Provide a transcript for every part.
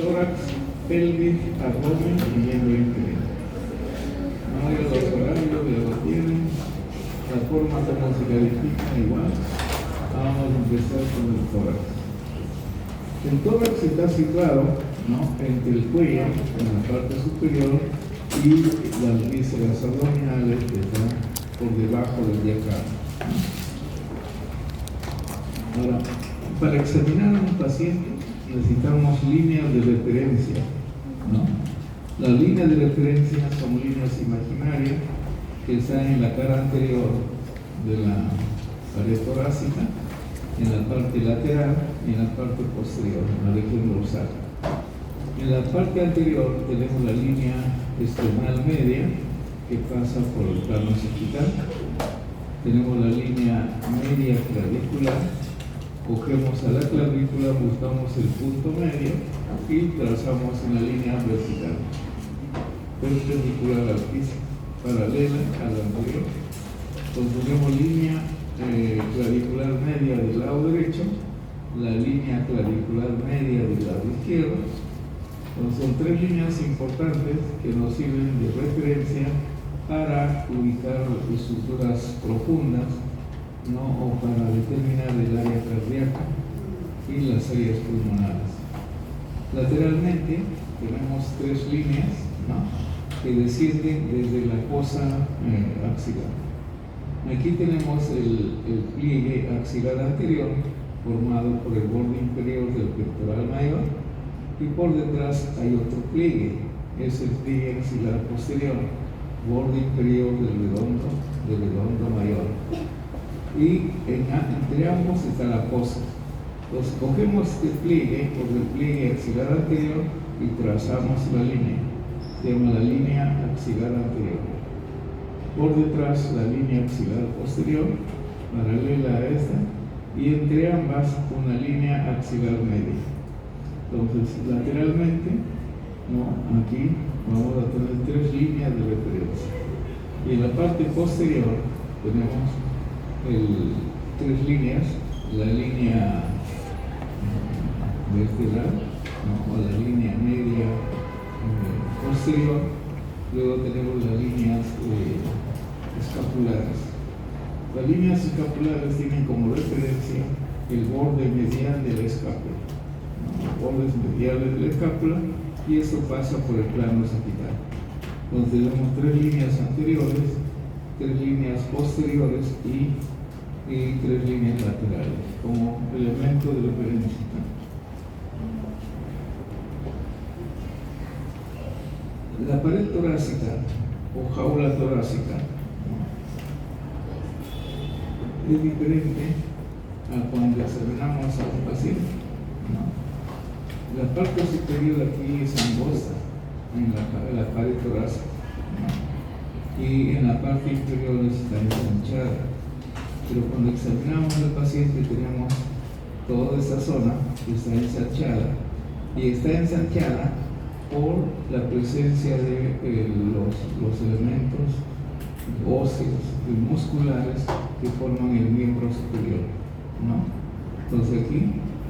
tórax, pelvis, abdomen y miembro inferior. No, ya los horarios ya lo tienen, la forma como se califica igual. Vamos a empezar con el tórax. El tórax está situado, ¿no?, entre el cuello, en la parte superior, y las vísceras abdominales que están por debajo del diafragma. Ahora, para examinar a un paciente necesitamos líneas de referencia, ¿no? Las líneas de referencia son líneas imaginarias que están en la cara anterior de la pared torácica, en la parte lateral y en la parte posterior, en la región dorsal. En la parte anterior tenemos la línea esternal media que pasa por el plano sagital. Tenemos la línea media clavicular. Cogemos a la clavícula, buscamos el punto medio y trazamos una línea vertical, perpendicular al piso, paralela a la anterior. Construimos línea clavicular media del lado derecho, la línea clavicular media del lado izquierdo. Entonces, son tres líneas importantes que nos sirven de referencia para ubicar estructuras profundas, ¿no?, o para determinar el área cardíaca y las áreas pulmonares. Lateralmente tenemos tres líneas, ¿no?, que descienden desde la fosa axilar. Aquí tenemos el pliegue axilar anterior formado por el borde inferior del pectoral mayor, y por detrás hay otro pliegue, es el pliegue axilar posterior, borde inferior del redondo mayor. Y entre ambos está la fosa. Entonces cogemos este pliegue por el pliegue axilar anterior y trazamos la línea. Se llama la línea axilar anterior. Por detrás la línea axilar posterior, paralela a esta, y entre ambas una línea axilar media. Entonces lateralmente, ¿no?, aquí vamos a tener tres líneas de referencia. Y en la parte posterior tenemos tres líneas, la línea vertebral, ¿no?, o la línea media posterior. Luego tenemos las líneas escapulares. Las líneas escapulares tienen como referencia el borde medial de la escápula, ¿no?, bordes mediales de la escápula, y esto pasa por el plano sagital. Entonces tenemos tres líneas anteriores, tres líneas posteriores y tres líneas laterales como elemento de referencia. La pared torácica o jaula torácica, ¿no?, es diferente a cuando examinamos a un paciente, ¿no? La parte superior aquí es angosta en la pared torácica, ¿no?, y en la parte inferior está ensanchada. Pero cuando examinamos al paciente tenemos toda esta zona que está ensanchada, y está ensanchada por la presencia de los elementos óseos y musculares que forman el miembro superior, ¿no? Entonces aquí,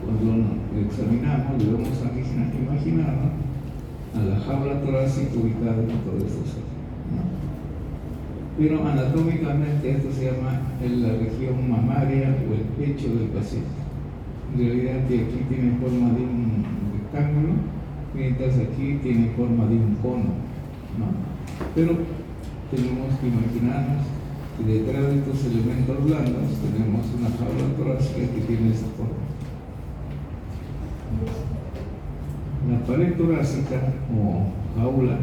cuando lo examinamos, debemos imaginar, ¿no?, a la jaula torácica ubicada en toda esta zona, ¿no? Pero anatómicamente esto se llama la región mamaria o el pecho del paciente. En realidad aquí tiene forma de un rectángulo, mientras aquí tiene forma de un cono, ¿no? Pero tenemos que imaginarnos que detrás de estos elementos blandos tenemos una jaula torácica que tiene esta forma. La pared torácica o jaula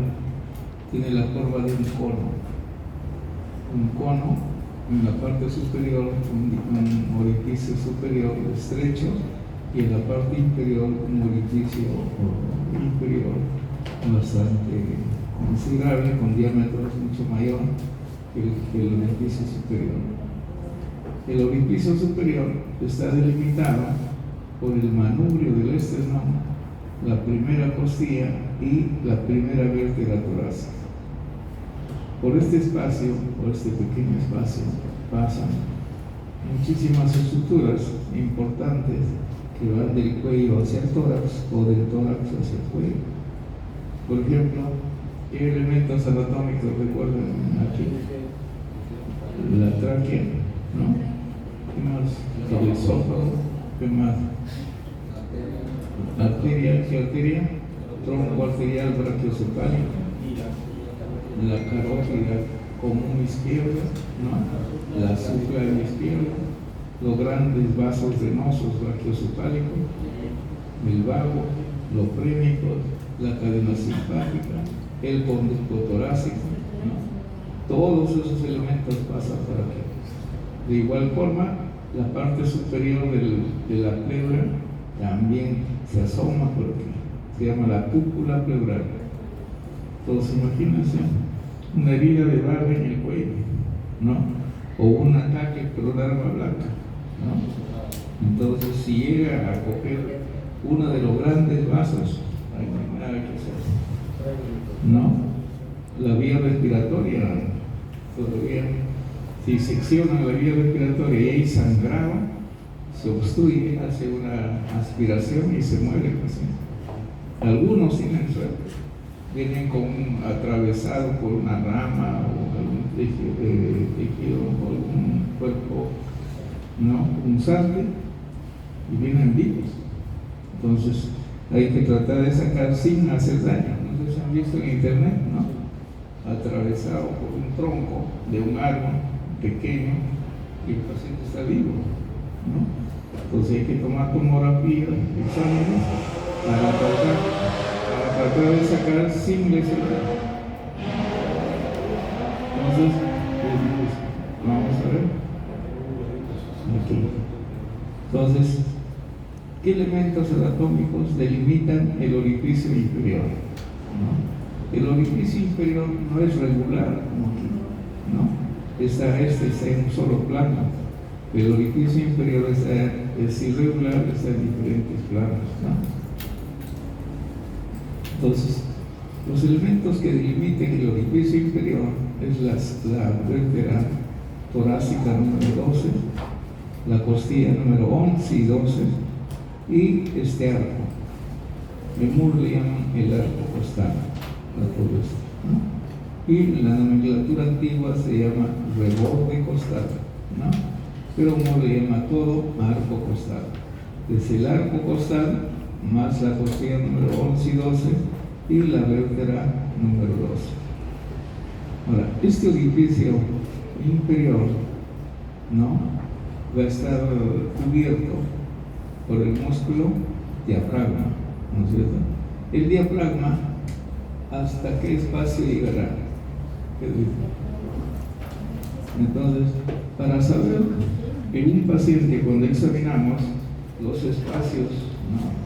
tiene la forma de un cono. Un cono en la parte superior, un orificio superior estrecho, y en la parte inferior un orificio inferior bastante considerable, con diámetros mucho mayor que el orificio superior. El orificio superior está delimitado por el manubrio del esternón, la primera costilla y la primera vértebra torácica. Por este espacio, por este pequeño espacio, pasan muchísimas estructuras importantes que van del cuello hacia el tórax o del tórax hacia el cuello. Por ejemplo, ¿qué elementos anatómicos recuerdan aquí? La tráquea, ¿no? ¿Qué más? El esófago, ¿qué más? Arteria, ¿qué arteria? Tronco arterial brachiocefálico, la carótida común izquierda, ¿no? La subclavia izquierda, los grandes vasos venosos brachiocefálicos, el vago, los frénicos, la cadena simpática, el conducto torácico, ¿no? Todos esos elementos pasan por aquí. De igual forma, la parte superior de la pleura también se asoma por aquí. Se llama la cúpula pleural. Entonces, imagínense una herida de bala en el cuello, ¿no? O un ataque por un arma blanca, ¿no? Entonces, si llega a coger uno de los grandes vasos, ahí no hay nada que hacer, ¿no? La vía respiratoria, todavía, si seccionan la vía respiratoria y hay sangrado, se obstruye, hace una aspiración y se muere el paciente. Algunos tienen suerte, vienen con atravesado por una rama o algún tejido o algún cuerpo, ¿no? Punzante, y vienen vivos. Entonces hay que tratar de sacar sin hacer daño. No sé si han visto en internet, ¿no? Atravesado por un tronco de un árbol pequeño y el paciente está vivo, ¿no? Entonces hay que tomar tomografía, exámenes para tratar de sacar sin lesionar. Entonces, vamos a ver aquí. Entonces, ¿qué elementos anatómicos delimitan el orificio inferior? ¿No? El orificio inferior no es regular como aquí, ¿no? Está en un solo plano. El orificio inferior es irregular, está en diferentes planos, ¿no? Entonces, los elementos que delimiten el orificio inferior es la vértebra torácica número 12, la costilla número 11 y 12, y este arco. En Moore le llaman el arco costal, ¿no? Y la nomenclatura antigua se llama reborde costal, ¿no? Pero Moore le llama todo arco costal. Desde el arco costal más la costilla número 11 y 12 y la vértebra número 12. Ahora, este orificio inferior, ¿no? Va a estar cubierto por el músculo diafragma, ¿no es cierto? El diafragma, ¿hasta qué espacio llegará? Entonces, para saber en un paciente cuando examinamos los espacios, ¿no?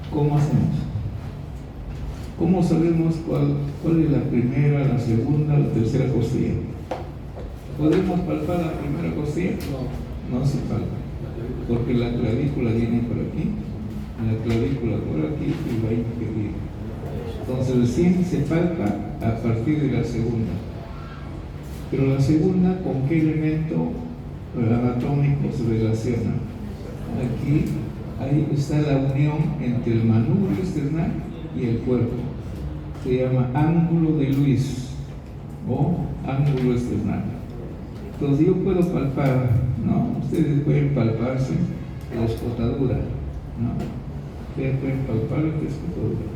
¿Cómo hacemos? ¿Cómo sabemos cuál es la primera, la segunda, la tercera costilla? ¿Podemos palpar la primera costilla? No se palpa, porque la clavícula viene por aquí, la clavícula por aquí y va a impedir. Entonces recién se palpa a partir de la segunda. Pero la segunda, ¿con qué elemento anatómico se relaciona? Aquí, ahí está la unión entre el manubrio esternal y el cuerpo. Se llama ángulo de Luis o ángulo esternal. Entonces yo puedo palpar, ¿no? Ustedes pueden palparse la escotadura, ¿no? Ustedes pueden palpar la escotadura.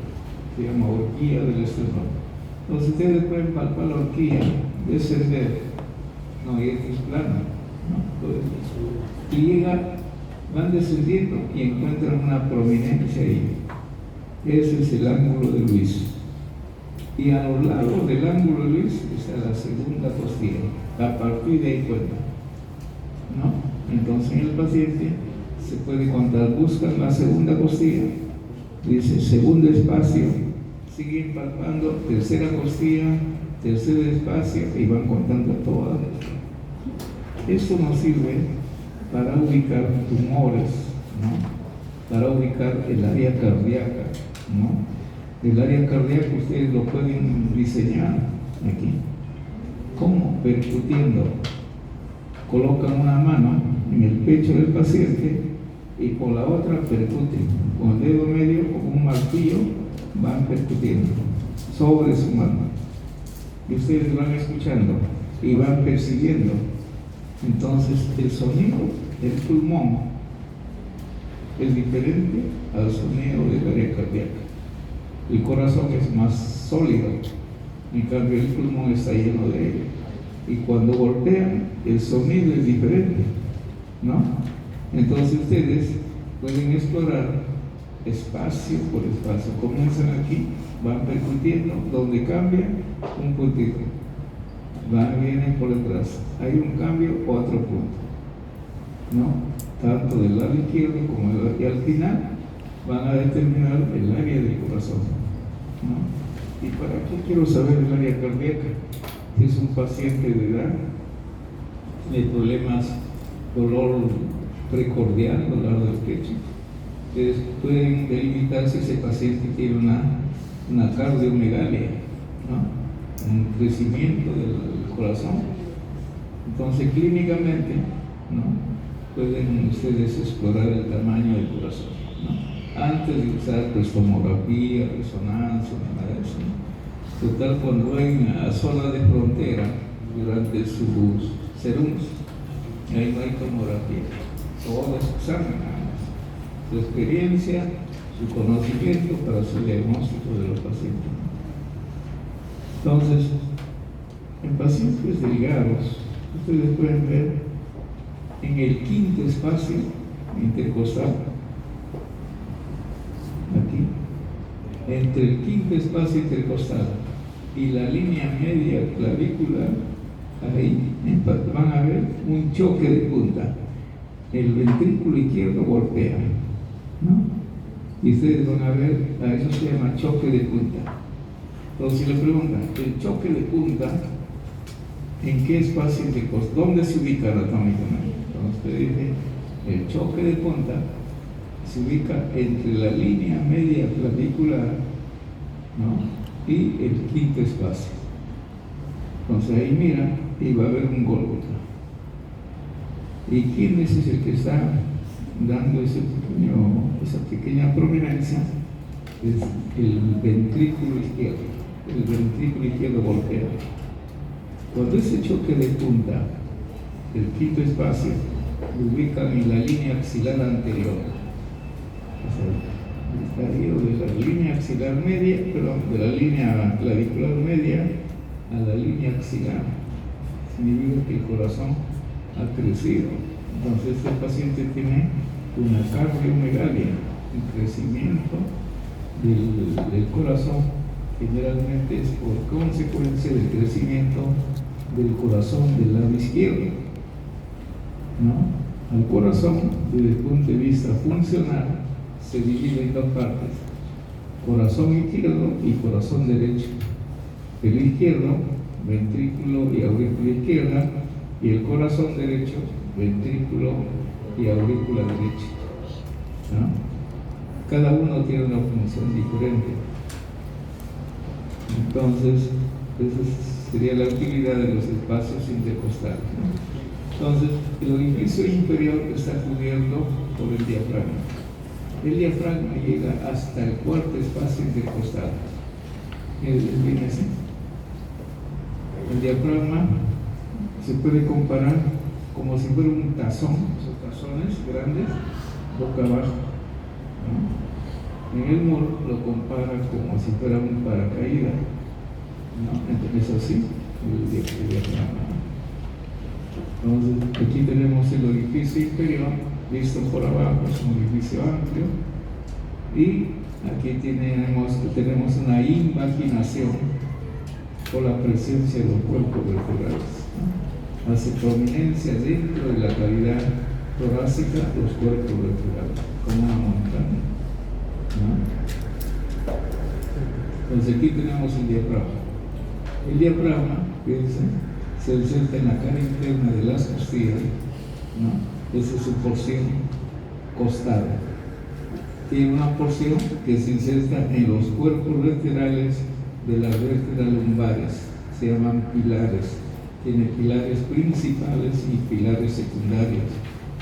Se llama horquilla del esternón. Entonces ustedes pueden palpar la horquilla, descender, no, y es plano, ¿no? Y van descendiendo y encuentran una prominencia ahí. Ese es el ángulo de Luis. Y a los lados del ángulo de Luis está la segunda costilla. A partir de ahí cuenta, ¿no? Entonces en el paciente se puede contar, buscan la segunda costilla, dice segundo espacio, siguen palpando, tercera costilla, tercer espacio y van contando todas. Esto nos sirve para ubicar tumores, ¿no? Para ubicar el área cardíaca, ¿no? El área cardíaca ustedes lo pueden diseñar aquí. ¿Cómo? Percutiendo. Colocan una mano en el pecho del paciente y con la otra percuten. Con el dedo medio, como un martillo, van percutiendo sobre su mano. Y ustedes van escuchando y van percibiendo. Entonces, el sonido del pulmón es diferente al sonido del área cardíaca. El corazón es más sólido, en cambio el pulmón está lleno de aire. Y cuando golpean, el sonido es diferente, ¿no? Entonces ustedes pueden explorar espacio por espacio. Comienzan aquí, van percutiendo, donde cambia, un puntito. Vienen por detrás. Hay un cambio, otro punto, ¿no? Tanto del lado izquierdo como del lado. Y al final van a determinar el área del corazón, ¿no? ¿Y para qué quiero saber el área cardíaca? Si es un paciente de edad, de problemas, dolor precordial, dolor del pecho, ustedes pueden delimitar si ese paciente tiene una cardiomegalia, ¿no? Un crecimiento del corazón. Entonces, clínicamente, ¿no? Pueden ustedes explorar el tamaño del corazón, ¿no? Antes de usar pues tomografía, resonancia, nada de eso, ¿no? Total, cuando ven a zona de frontera durante sus serums, ahí no hay tomografía, todo es examen, nada más. Su experiencia, su conocimiento para su diagnóstico de los pacientes. Entonces, en pacientes delgados, ustedes pueden ver en el quinto espacio intercostal, aquí, entre el quinto espacio intercostal y la línea media clavicular, ahí van a ver un choque de punta. El ventrículo izquierdo golpea, ¿no? Y ustedes van a ver, a eso se llama choque de punta. Entonces, si le preguntan, el choque de punta, ¿en qué espacio intercostal? ¿Dónde se ubica anatómicamente? Entonces, usted dice, el choque de punta se ubica entre la línea media clavicular, ¿no? Y el quinto espacio. Entonces, ahí mira y va a haber un Gólgota. ¿Y quién es el que está dando esa pequeña prominencia? Es el ventrículo izquierdo. El ventrículo izquierdo golpea. Cuando ese choque de punta, el quinto espacio, lo ubican en la línea axilar anterior. O sea, está ido de la línea axilar media, perdón, de la línea clavicular media a la línea axilar. Significa que el corazón ha crecido. Entonces, este paciente tiene una cardiomegalia, un crecimiento del corazón. Generalmente es por consecuencia del crecimiento del corazón del lado izquierdo, ¿no? El corazón, desde el punto de vista funcional, se divide en dos partes: corazón izquierdo y corazón derecho. El izquierdo, ventrículo y aurícula izquierda, y el corazón derecho, ventrículo y aurícula derecha, ¿no? Cada uno tiene una función diferente. Entonces, esa sería la utilidad de los espacios intercostales, ¿no? Entonces, el orificio inferior está cubierto por el diafragma. El diafragma llega hasta el cuarto espacio intercostal. Viene así. El diafragma se puede comparar como si fuera un tazón, esos tazones grandes, boca abajo, ¿no? En el muro lo compara como si fuera un paracaídas, ¿no? Entonces así, el diafragma. Entonces, aquí tenemos el orificio inferior, visto por abajo, es un orificio amplio, y aquí tenemos una invaginación por la presencia de los cuerpos vertebrales, ¿no? Hace prominencia dentro de la cavidad torácica los cuerpos vertebrales, como una montaña, ¿no? Entonces aquí tenemos el diafragma. El diafragma, fíjense, se inserta en la cara interna de las costillas, ¿no? Esa es su porción costal. Tiene una porción que se inserta en los cuerpos laterales de las vértebras lumbares, se llaman pilares. Tiene pilares principales y pilares secundarios.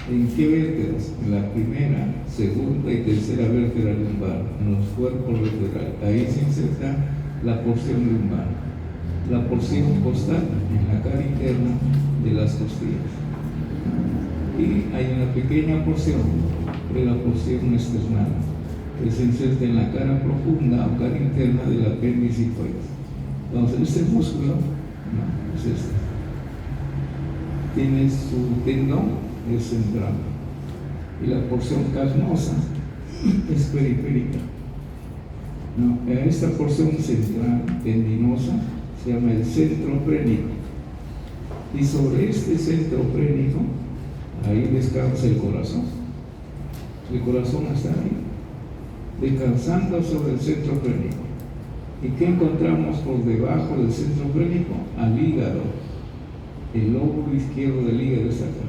¿En qué vértebras? En la primera, segunda y tercera vértebra lumbar, en los cuerpos vertebrales. Ahí se inserta la porción lumbar. La porción costal en la cara interna de las costillas. Y hay una pequeña porción de la porción external que se inserta en la cara profunda o cara interna del apéndice hipoides. Entonces, este músculo es este. Tiene su tendón, es central, y la porción carnosa es periférica. Esta porción central tendinosa se llama el centro prénico, y sobre este centro prénico ahí descansa el corazón. El corazón está ahí, descansando sobre el centro prénico. ¿Y qué encontramos por debajo del centro prénico? Al hígado. El lóbulo izquierdo del hígado está acá.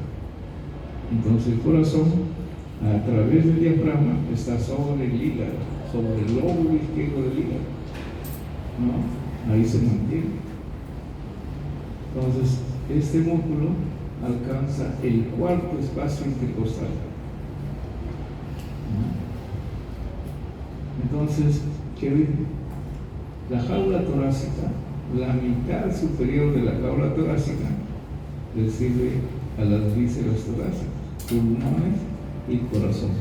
Entonces el corazón, a través del diafragma, está sobre el hígado, sobre el lóbulo izquierdo del hígado, ¿no? Ahí se mantiene. Entonces, este músculo alcanza el cuarto espacio intercostal, ¿no? Entonces, ¿qué dice? La jaula torácica, la mitad superior de la jaula torácica, recibe a las vísceras torácicas, pulmones y corazón.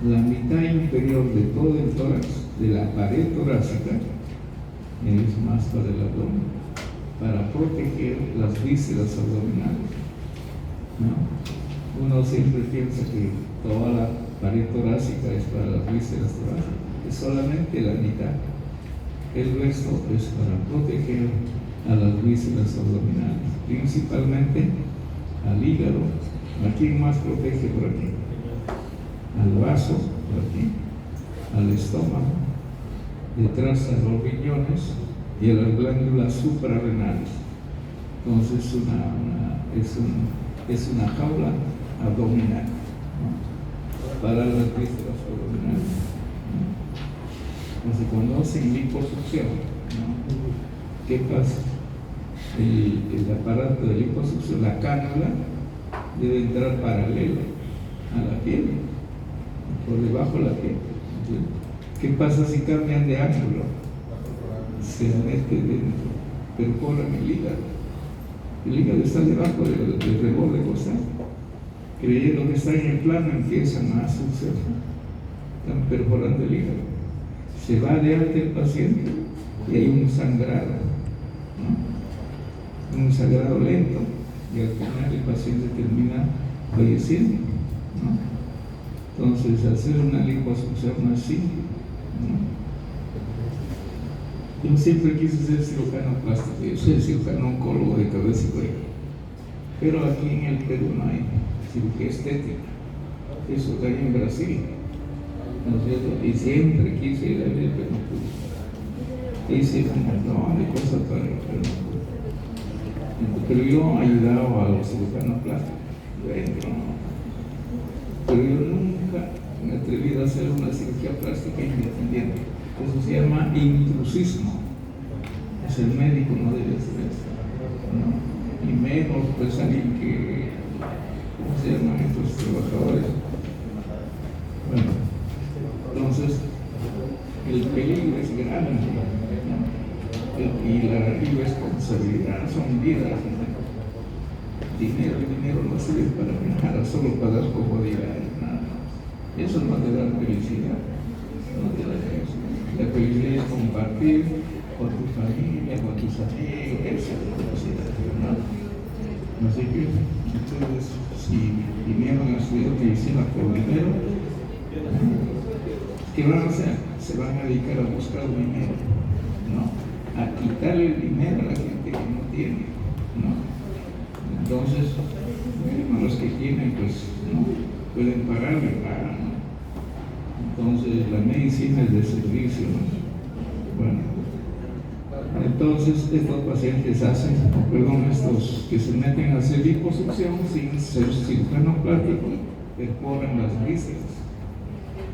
La mitad inferior de todo el tórax, de la pared torácica, es más para el abdomen, para proteger las vísceras abdominales, ¿no? Uno siempre piensa que toda la pared torácica es para las vísceras torácicas, es solamente la mitad. El resto es para proteger a las vísceras abdominales, principalmente al hígado. ¿A quién más protege por aquí? Al vaso, por aquí, al estómago, detrás a los riñones y a las glándulas suprarrenales. Entonces es una jaula abdominal, ¿no? Para las vísceras abdominales, ¿no? Entonces cuando hacen liposucción, ¿no? ¿Qué pasa? El aparato de liposucción, la cánula, debe entrar paralela a la piel, por debajo de la piel. ¿Qué pasa si cambian de ángulo? Se mete dentro, perforan el hígado. El hígado está debajo del reborde costal. Creyendo que está en el plano, empiezan a suceder. Están perforando el hígado. Se va de alta el paciente y hay un sangrado, ¿no? Un sangrado lento, y al final el paciente termina falleciendo, ¿no? Entonces, hacer una liposucción así, ¿no? Yo siempre quise ser cirujano plástico, yo soy cirujano oncólogo de cabeza y cuello, pero aquí en el Perú no hay cirugía estética, eso está en Brasil, ¿no es cierto? Y siempre quise ir a ver, pero no pude. Hice un montón de cosas para ir, pero no pude. Pero yo ayudaba a los cirujanos plásticos, pero yo nunca me he atrevido a hacer una cirugía plástica independiente. Eso se llama intrusismo. Es el médico, no debe hacer eso, ¿no? Y menos pues alguien que, ¿cómo se llaman estos trabajadores? Bueno, entonces el peligro es grande, ¿no? Y la irresponsabilidad son vidas, ¿no? Dinero no sirve para nada, solo para dar comodidades, nada más. Eso no te da felicidad, no te da felicidad. La felicidad es compartir con tu familia, con tus amigos, esa es la felicidad, ¿no? Así que ustedes, si vinieron a estudiar medicina por dinero, ¿qué van a hacer? Se van a dedicar a buscar dinero, ¿no? A quitarle el dinero a la gente que no tiene, ¿no? Entonces, a los que tienen, pues, ¿no? Pueden pagarle, pagan, ¿no? Entonces, la medicina es de servicio, ¿no? Bueno, entonces estos pacientes hacen, estos que se meten a hacer liposucción sin ser cirujano plástico, perforan las vísceras,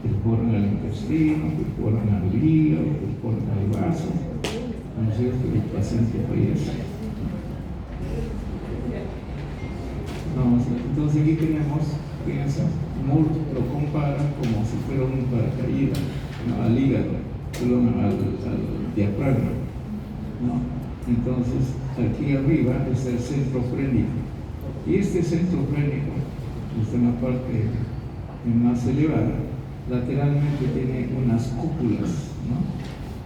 perforan el intestino, perforan al hígado, perforan al vaso, ¿no es cierto? Y el paciente fallece. Entonces aquí aquí tenemos, piensa, Moore lo compara como si fuera un paracaídas, ¿no? Al hígado, al diafragma, ¿no? Entonces, aquí arriba está el centro frénico. Y este centro frénico está en la parte más elevada, lateralmente tiene unas cúpulas, ¿no?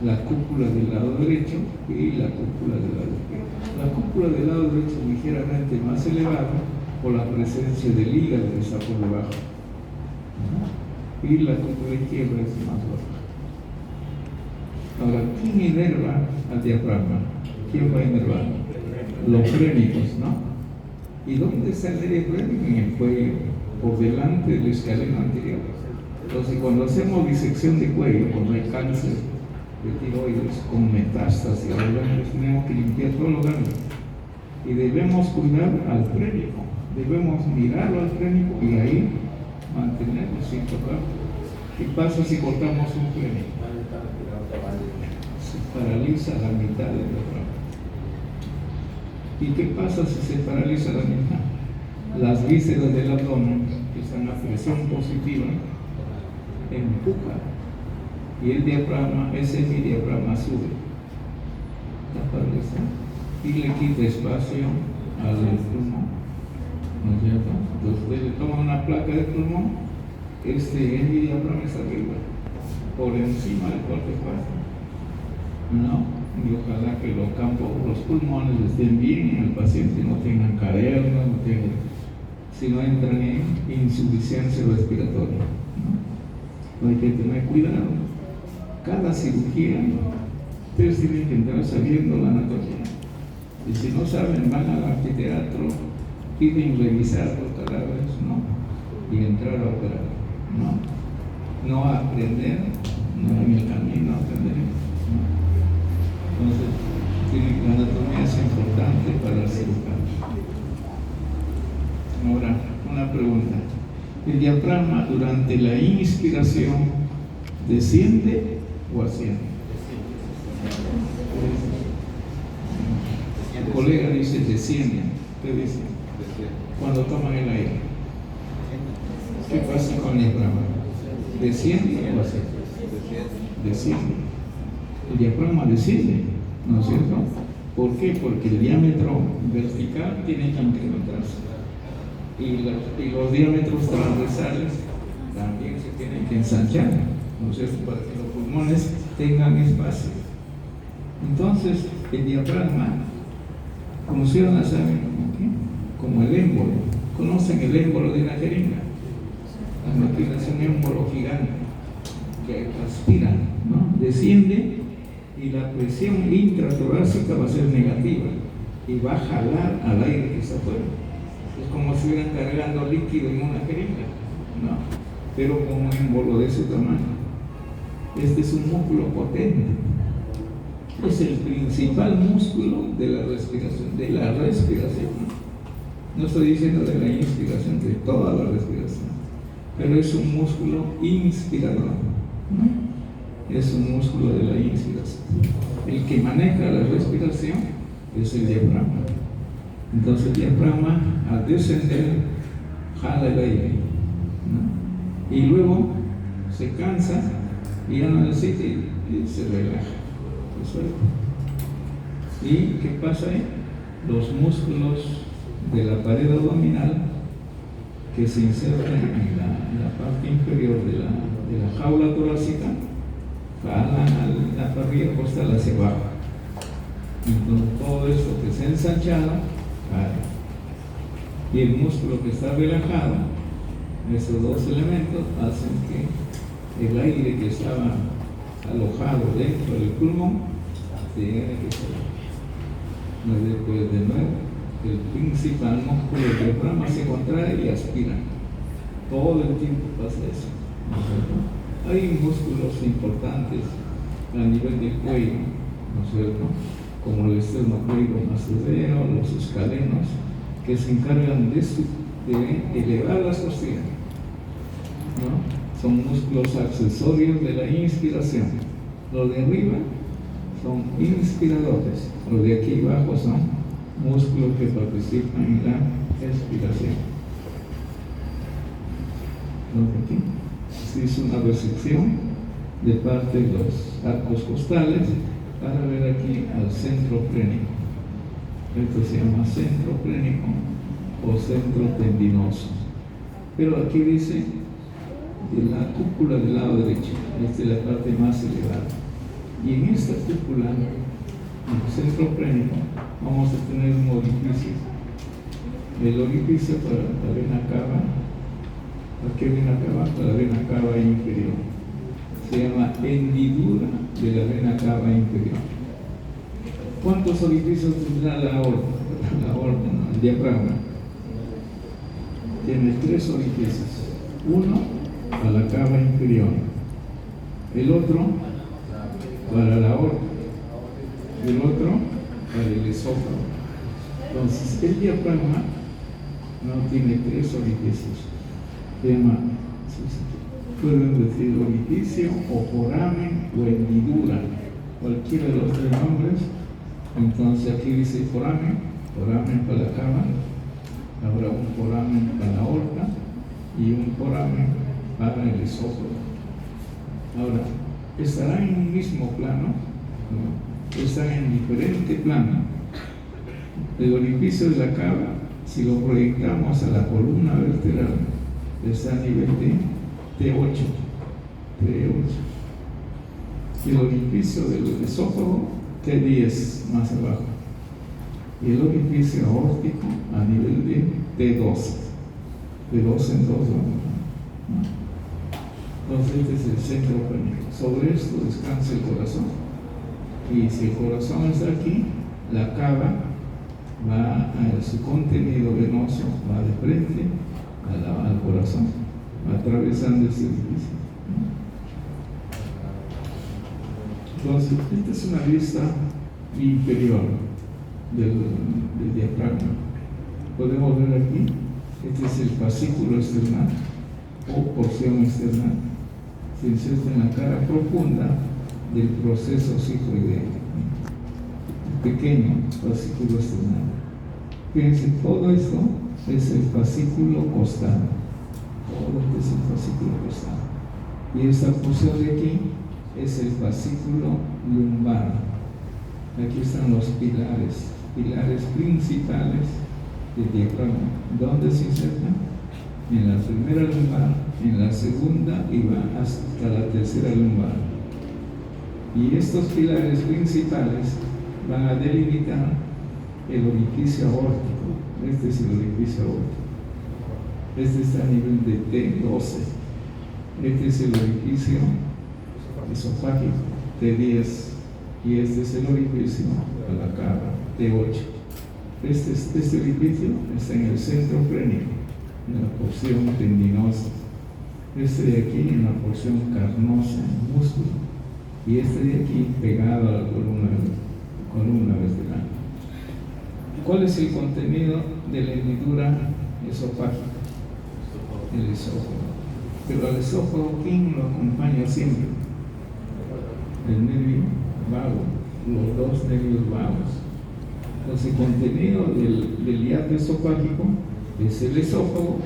La cúpula del lado derecho y la cúpula del lado izquierdo. La cúpula del lado derecho ligeramente más elevada por la presencia del hígado que está por debajo, ¿no? Y la cúpula izquierda es más baja. Ahora, ¿quién inerva al diafragma? ¿Quién va a inervar? Los frénicos, ¿no? ¿Y dónde está el nervio frénico? En el cuello, por delante del escaleno anterior. Entonces, cuando hacemos disección de cuello, cuando hay cáncer de tiroides con metástasis, tenemos que limpiar todos los ganglios y debemos cuidar al frénico, debemos mirarlo al frénico y ahí mantenerlo sin tocar. ¿Qué pasa si cortamos un frénico? Se paraliza la mitad del diafragma. ¿Y qué pasa si se paraliza la mitad? Las vísceras del abdomen, que están a presión positiva, empujan y el diafragma, ese diafragma sube, y le quita espacio al pulmón, ¿no es cierto? Entonces usted le toma una placa de pulmón, el diafragma está arriba, por encima del cuarto espacio, ¿no? Y ojalá que los campos, los pulmones estén bien y el paciente no tenga cavernas, si no entran en insuficiencia respiratoria, ¿no? Hay que tener cuidado. Cada cirugía, ustedes tienen que entrar sabiendo la anatomía. Y si no saben, van al anfiteatro, piden revisar los cadáveres, ¿no? Y entrar a operar, ¿no? No a aprender, no en el camino a aprender, ¿no? Entonces, la anatomía es importante para el cirujano. Ahora, una pregunta. ¿El diafragma durante la inspiración desciende o asciende? El colega dice desciende. ¿Qué dice? Cuando toman el aire. ¿Qué pasa con el diafragma? ¿Desciende o asciende? Desciende. El diafragma desciende, ¿no es cierto? ¿Por qué? Porque el diámetro vertical tiene que incrementarse. Y los diámetros transversales también se tienen que ensanchar, ¿no es cierto?, para que los pulmones tengan espacio. Entonces, el diafragma funciona, ¿saben como qué? Como el émbolo. ¿Conocen el émbolo de la jeringa? La máquina es un émbolo gigante que aspira, ¿no? Desciende y la presión intratorácica va a ser negativa y va a jalar al aire que está afuera. Es como si estuvieran cargando líquido en una jeringa, ¿no? Pero con un émbolo de ese tamaño. Este es un músculo potente. Es el principal músculo de la respiración. No estoy diciendo de la inspiración, de toda la respiración. Pero es un músculo inspirador, ¿no? Es un músculo de la inspiración. El que maneja la respiración es el diafragma. Entonces el diafragma, al descender, jala el aire, ¿no? Y luego se cansa y ya no necesita y se relaja. ¿Y qué pasa ahí? Los músculos de la pared abdominal que se insertan en la parte inferior de la jaula torácica jalan la parrilla costal hacia abajo. Entonces todo esto que se ha ensanchado cae. Y el músculo que está relajado, esos dos elementos hacen que el aire que estaba alojado dentro del pulmón tiene que salir. Después de nuevo, el principal músculo del diafragma se contrae y aspira. Todo el tiempo pasa eso, ¿no es cierto? Hay músculos importantes a nivel del cuello, ¿no es cierto?, como el esternocleidomastoideo, los escalenos, que se encargan de elevar las costillas, ¿no? Son músculos accesorios de la inspiración. Los de arriba son inspiradores, los de aquí abajo son músculos que participan en la expiración. Aquí se hizo una resección de parte de los arcos costales para ver aquí al centro clénico. Esto se llama centro clénico o centro tendinoso. Pero aquí dice de la cúpula del lado derecho, esta es la parte más elevada. Y en esta cúpula, en el centro clénico, vamos a tener un orificio. El orificio para la vena cava, ¿para qué vena cava? Para la vena cava inferior. Se llama hendidura de la vena cava inferior. ¿Cuántos orificios tendrá la aorta? La aorta, ¿no? El diafragma. Tiene 3 orificios. Uno para la cava inferior, el otro para la aorta, y el otro para el esófago. Entonces, el diafragma no tiene 3 orificios. Se llama, pueden decir orificio o foramen o hendidura, cualquiera de los 3 nombres. Entonces aquí dice foramen para la cava, habrá un foramen para la aorta y un foramen para el esófago. Ahora, estarán en un mismo plano, ¿no? Están en diferente plano. El orificio de la cava, si lo proyectamos a la columna vertebral, está a nivel de T8. El orificio del esófago, T10 más abajo. Y el orificio aórtico a nivel de T12. De 2 en 2, ¿no? Entonces este es el centro craneal. Sobre esto descansa el corazón. Y si el corazón está aquí, la cava va a su contenido venoso, va de frente al corazón, va atravesando este orificio. Entonces, esta es una vista inferior del diafragma. Podemos ver aquí, este es el fascículo external o porción external. Se inserta en la cara profunda del proceso cifoideo. Pequeño fascículo external. Fíjense, todo esto es el fascículo costal. Todo esto es el fascículo costal. Y esta porción de aquí es el fascículo lumbar. Aquí están los pilares principales del diafragma. ¿Dónde se insertan? En la primera lumbar, en la segunda y va hasta la tercera lumbar. Y estos pilares principales van a delimitar el orificio aórtico. Este es el orificio aórtico. Este está a nivel de T12. Este es el orificio esofágico, T10. Y este es el orificio a la cava, T8. Este orificio está en el centro craneal, en la porción tendinosa. Este de aquí en la porción carnosa, músculo. Y este de aquí pegado a la columna vertebral. ¿Cuál es el contenido de la hendidura esofágica? El esófago. Pero al esófago, ¿quién lo acompaña siempre? El nervio vago, los 2 nervios vagos. Entonces, el contenido del hiato esofágico es el esófago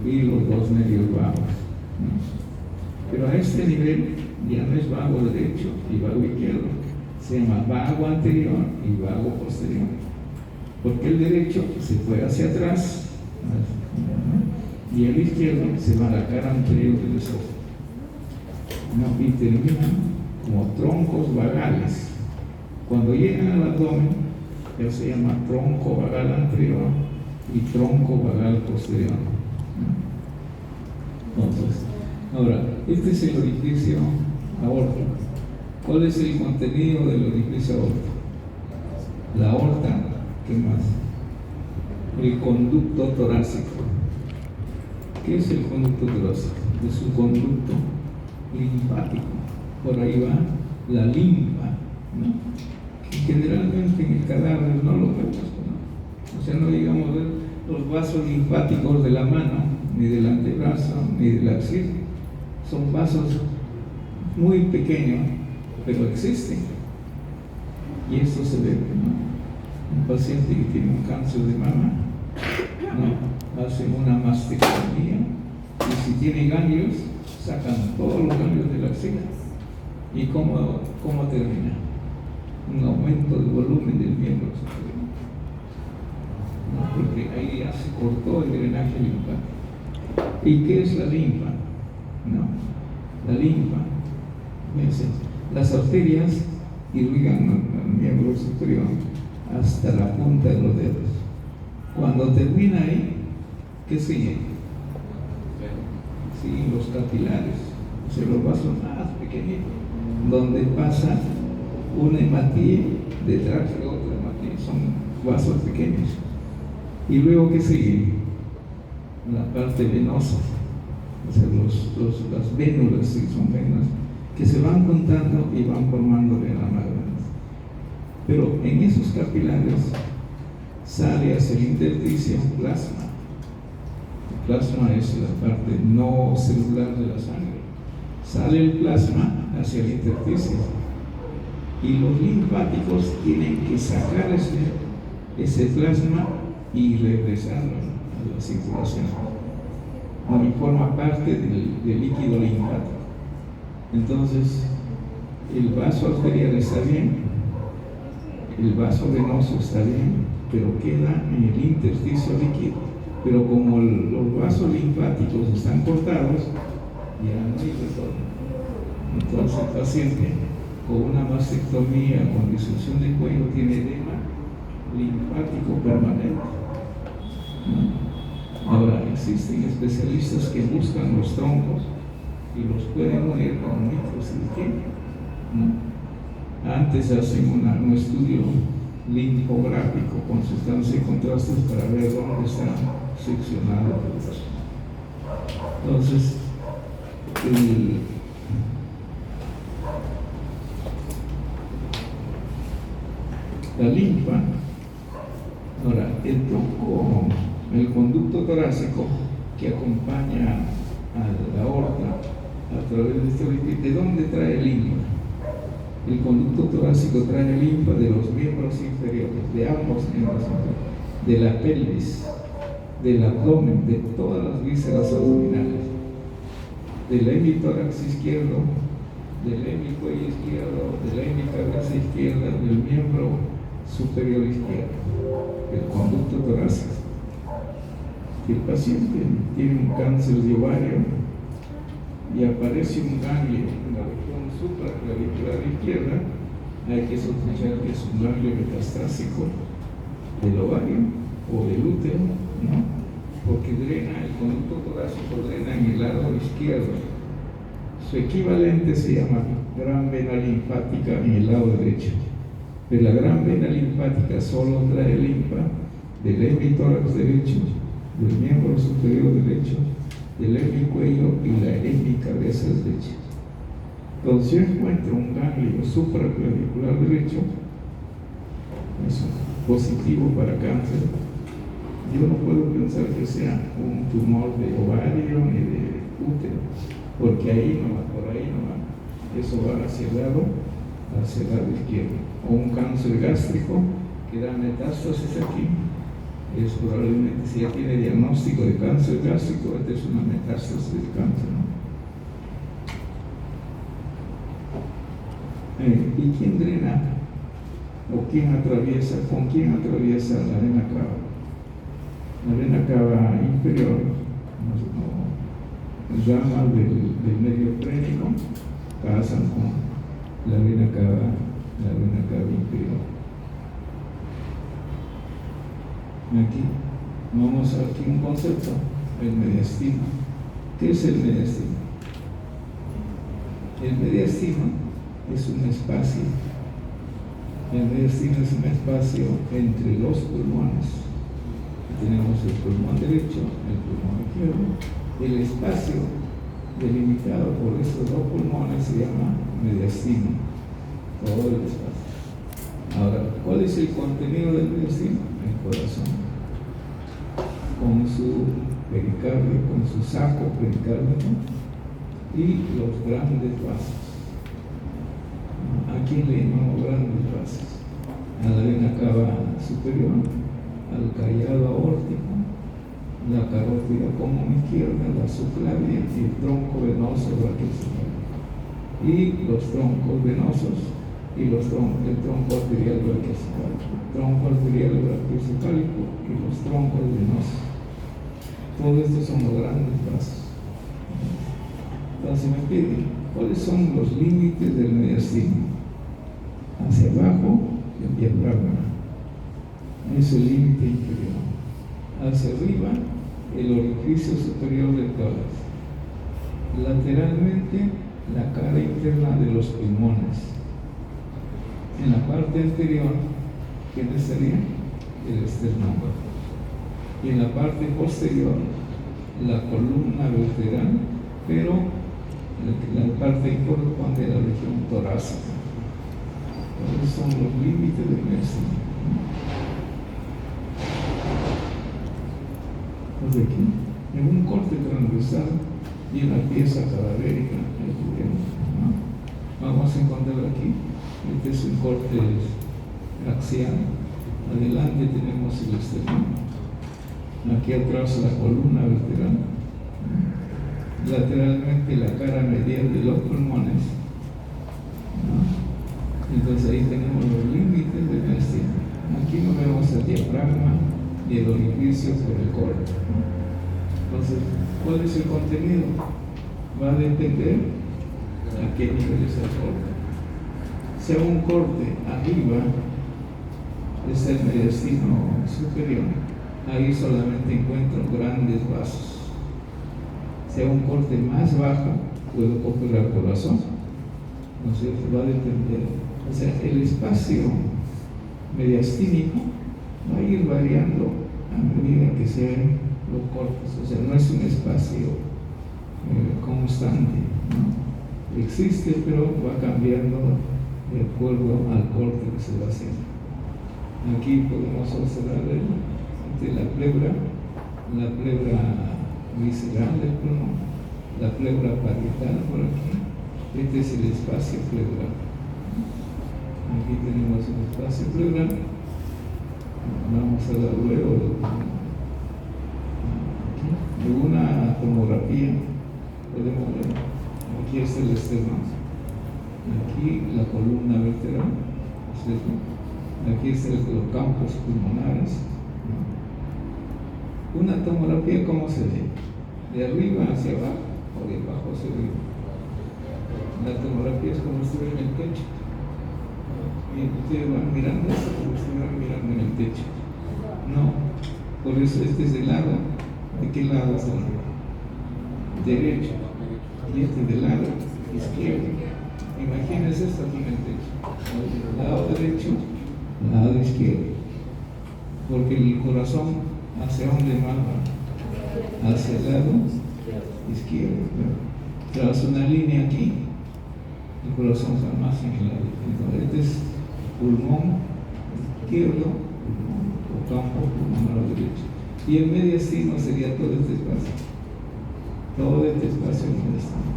y los 2 nervios vagos, ¿no? Pero a este nivel ya no es vago derecho y vago izquierdo, se llama vago anterior y vago posterior, porque el derecho se fue hacia atrás, ¿no? Y el izquierdo se va a la cara anterior del esófago, ¿no? Y terminan como troncos vagales. Cuando llegan al abdomen, ya se llama tronco vagal anterior y tronco vagal posterior, ¿no? Entonces, ahora, este es el orificio aórtico. ¿Cuál es el contenido del orificio aórtico? La aorta, ¿qué más? El conducto torácico. ¿Qué es el conducto torácico? Es un conducto linfático. Por ahí va la linfa, ¿no? Y generalmente en el cadáver no lo vemos, ¿no? O sea, no llegamos a ver los vasos linfáticos de la mano, ni del antebrazo, ni de la axila. Son vasos muy pequeños, pero existen. Y esto se ve, ¿no? Un paciente que tiene un cáncer de mama, ¿no? Hace una mastectomía Y si tiene ganglios, sacan todos los ganglios de la axila. ¿Y cómo termina? Un aumento del volumen del miembro superior. No, porque ahí ya se cortó el drenaje linfático. ¿Y qué es la linfa? No, la linfa, fíjense, las arterias irrigan al miembro superior hasta la punta de los dedos. Cuando termina ahí, ¿qué sigue? Siguen los capilares, o sea, los vasos más pequeñitos, donde pasa una hematía detrás de otra hematía, son vasos pequeños. Y luego, ¿qué sigue? La parte venosa, o sea, las vénulas, sí, son venas que se van juntando y van formando venas más grandes. Pero en esos capilares sale hacia el intersticio plasma. El plasma es la parte no celular de la sangre. Sale el plasma hacia el intersticio y los linfáticos tienen que sacar ese plasma y regresarlo a la circulación. No, y forma parte del líquido linfático. Entonces, el vaso arterial está bien, el vaso venoso está bien, pero queda en el intersticio líquido. Pero como los vasos linfáticos están cortados, ya no hay retorno. Entonces el paciente con una mastectomía, con disfunción de cuello, tiene edema linfático permanente. Ahora, existen especialistas que buscan los troncos y los pueden unir con microcirugía. Antes hacen un estudio linfográfico con sustancia y contrastes para ver dónde está seccionado el vaso. Entonces, la linfa, ahora, el tronco, el conducto torácico que acompaña a la aorta a través de este líquido, ¿de dónde trae linfa? El conducto torácico trae linfa de los miembros inferiores, de ambos miembros inferiores, de la pelvis, del abdomen, de todas las vísceras abdominales, del hemitórax izquierdo, del hemicuello izquierdo, de la hemicabeza izquierda, del miembro superior izquierdo, el conducto torácico. Si el paciente tiene un cáncer de ovario y aparece un ganglio en la región supraclavicular izquierda, hay que sospechar que es un ganglio metastásico del ovario o del útero, ¿no? Porque drena, el conducto torácico drena en el lado izquierdo. Su equivalente se llama gran vena linfática en el lado derecho. Pero la gran vena linfática solo trae linfa del hemitórax derecho, del miembro superior derecho, del hemicuello y la hemicabeza derecha. Entonces, si yo encuentro un ganglio supraclavicular derecho, es positivo para cáncer, yo no puedo pensar que sea un tumor de ovario ni de útero, porque ahí no va, por ahí no va. Eso va hacia el lado izquierdo. O un cáncer gástrico que da metástasis aquí, es probablemente, si ya tiene diagnóstico de cáncer gástrico, esta es una metástasis de cáncer, ¿no? ¿Y quién drena? ¿O quién atraviesa? ¿Con quién atraviesa la vena cava? La vena cava inferior, ramas del medio prénico pasan con la vena cava inferior. Aquí vamos a ver aquí un concepto, el mediastino. ¿Qué es el mediastino? El mediastino es un espacio. El mediastino es un espacio entre los pulmones. Tenemos el pulmón derecho, el pulmón izquierdo. El espacio delimitado por esos dos pulmones se llama mediastino. Todo el espacio. Ahora, ¿cuál es el contenido del mediastino? El corazón, con su pericardio, con su saco pericárdico y los grandes vasos. ¿A quién le llamamos grandes vasos? A la vena cava superior, al callado aórtico, la carótida común izquierda, la subclavia y el tronco venoso brachiocefálico. Y los troncos venosos y el tronco arterial brachiocefálico, tronco arterial brachiocefálico y los troncos venosos. Todos estos son los grandes vasos. Entonces me piden, ¿cuáles son los límites del mediastino? Hacia abajo, el diafragma, es el límite inferior. Hacia arriba, el orificio superior del tórax. Lateralmente, la cara interna de los pulmones. En la parte anterior, ¿quién sería? El esternón. Y en la parte posterior, la columna vertebral, pero la parte que corresponde a la región torácica. Esos son los límites del mediastino. Entonces aquí, en un corte transversal y una pieza cadavérica, ¿no? Vamos a encontrar aquí, este es un corte axial. Adelante tenemos el esternón, aquí atrás la columna vertebral, lateralmente la cara medial de los pulmones, ¿no? Entonces ahí tenemos los límites del mediastino. Aquí no vemos el diafragma y el orificio por el corte. Entonces, ¿cuál es el contenido? Va a depender a qué nivel es el corte. Sea un corte arriba, es el mediastino superior, ahí solamente encuentro grandes vasos. Sea un corte más bajo, puedo operar corazón. Entonces va a depender. O sea, el espacio mediastínico va a ir variando a medida que sean los cortes. O sea, no es un espacio constante, ¿no? Existe, pero va cambiando de acuerdo al corte que se va haciendo. Aquí podemos observar la pleura visceral del pulmón, la pleura parietal por aquí. Este es el espacio pleural. Aquí tenemos el espacio pleural. Vamos a dar luego de una tomografía. Podemos ver. Aquí está el esternón. Aquí la columna vertebral. Aquí están los campos pulmonares. Una tomografía, ¿cómo se ve? De arriba hacia abajo o de abajo hacia arriba. La tomografía es como si estuviera en el techo. Y ustedes van mirando esto como si estuvieran mirando en el techo. No, por eso este es del lado. ¿De qué lado es el derecho? Y este es del lado izquierdo. Imagínense esto aquí en el techo. Lado derecho, lado izquierdo. Porque el corazón, ¿hacia dónde va? Hacia el lado izquierdo. Tras una línea aquí, el corazón está más en el lado. Entonces, este es pulmón izquierdo, o campo pulmonar derecho. Y el mediastino sería todo este espacio. Todo este espacio mediastino.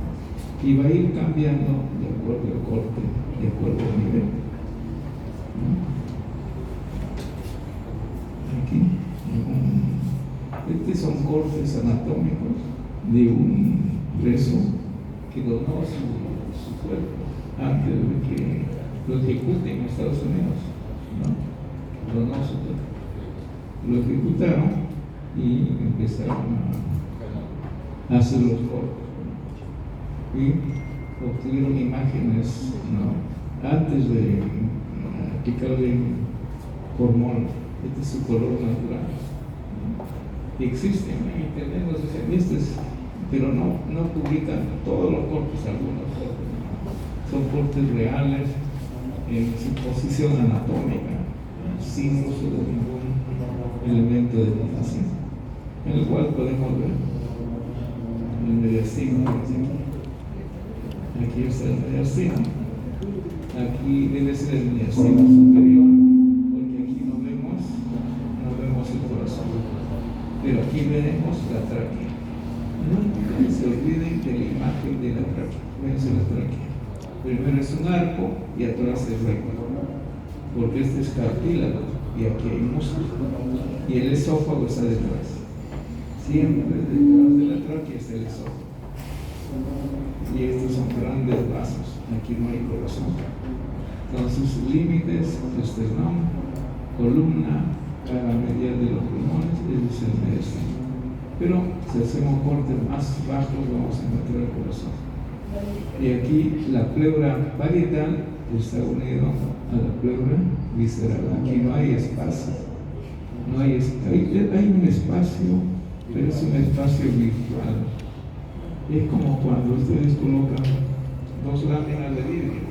Y va a ir cambiando de acuerdo al corte, de acuerdo al nivel. Aquí, estos son cortes anatómicos de un preso que donó su cuerpo antes de que lo ejecuten en Estados Unidos, ¿no? Donó su cuerpo. Lo ejecutaron y empezaron a hacer los cortes. Y obtuvieron imágenes, ¿no? Antes de aplicarle hormonas. Este es su color natural, ¿no? Y existen en internet los especialistas, pero no publican todos los cortes, algunos cortes, ¿no? Son cortes reales en su posición anatómica, ¿no? Sin uso de ningún elemento de notación, en el cual podemos ver el mediastino, por ejemplo. Aquí está el mediastino. Aquí debe ser el mediastino superior, porque aquí no vemos el corazón. Pero aquí veremos la tráquea. Nunca se olviden de la imagen de la tráquea. Véanse la tráquea. Primero es un arco y atrás es recto, porque este es cartílago y aquí hay músculo. Y el esófago está detrás. Siempre detrás de la tráquea está el esófago. Y estos son grandes vasos. Aquí no hay corazón. Entonces, límites, esternón, columna, cara medial de los pulmones, ese es el mediastino. Pero si hacemos cortes más bajos, vamos a encontrar el corazón. Y aquí la pleura parietal está unido a la pleura visceral. Aquí no hay espacio. No hay un espacio, pero es un espacio virtual. Es como cuando ustedes colocan dos láminas de vidrio,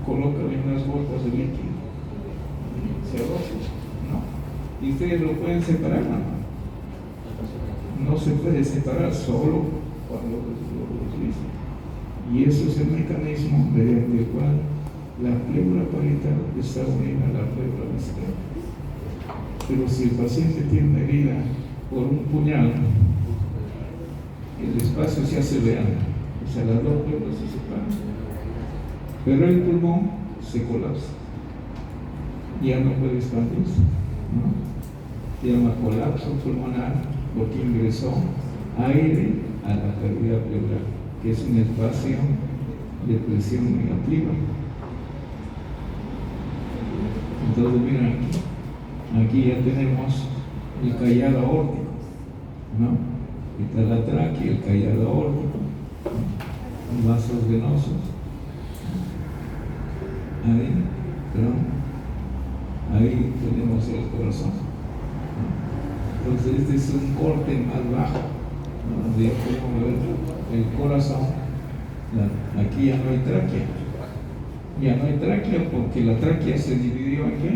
colocan unas gotas de líquido cerrosos, ¿no? Y ustedes lo pueden separar, no se puede separar solo cuando lo utilizan. Y eso es el mecanismo mediante el cual la pleura parietal está unida a la pleura visceral. Pero si el paciente tiene una herida por un puñal, el espacio se hace real, o sea, las dos pleuras se separan, pero el pulmón se colapsa, ya no puede expandirse, ¿no? Se llama colapso pulmonar porque ingresó aire a la cavidad pleural, que es un espacio de presión negativa. Entonces, miren aquí ya tenemos el callado aórtico, ¿no? Está la tráquea, el callado aórtico, ¿no? Vasos venosos, ahí, ¿no? Ahí tenemos el corazón, ¿no? Entonces este es un corte más bajo, ¿no? Donde ya podemos ver el corazón. Aquí ya no hay tráquea, ya no hay tráquea porque la tráquea se dividió aquí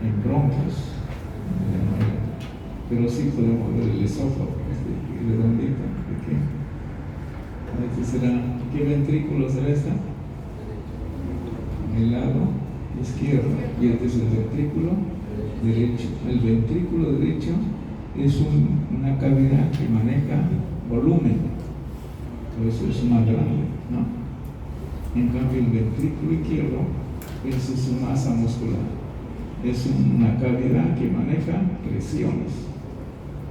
en bronquios, pero sí podemos ver el esófago, redondito, pequeño. Este será, ¿qué ventrículo será esta? El lado izquierdo, y este es el ventrículo derecho. El ventrículo derecho es una cavidad que maneja volumen, por eso es más grande, ¿no? En cambio, el ventrículo izquierdo, eso es su masa muscular, es una cavidad que maneja presiones.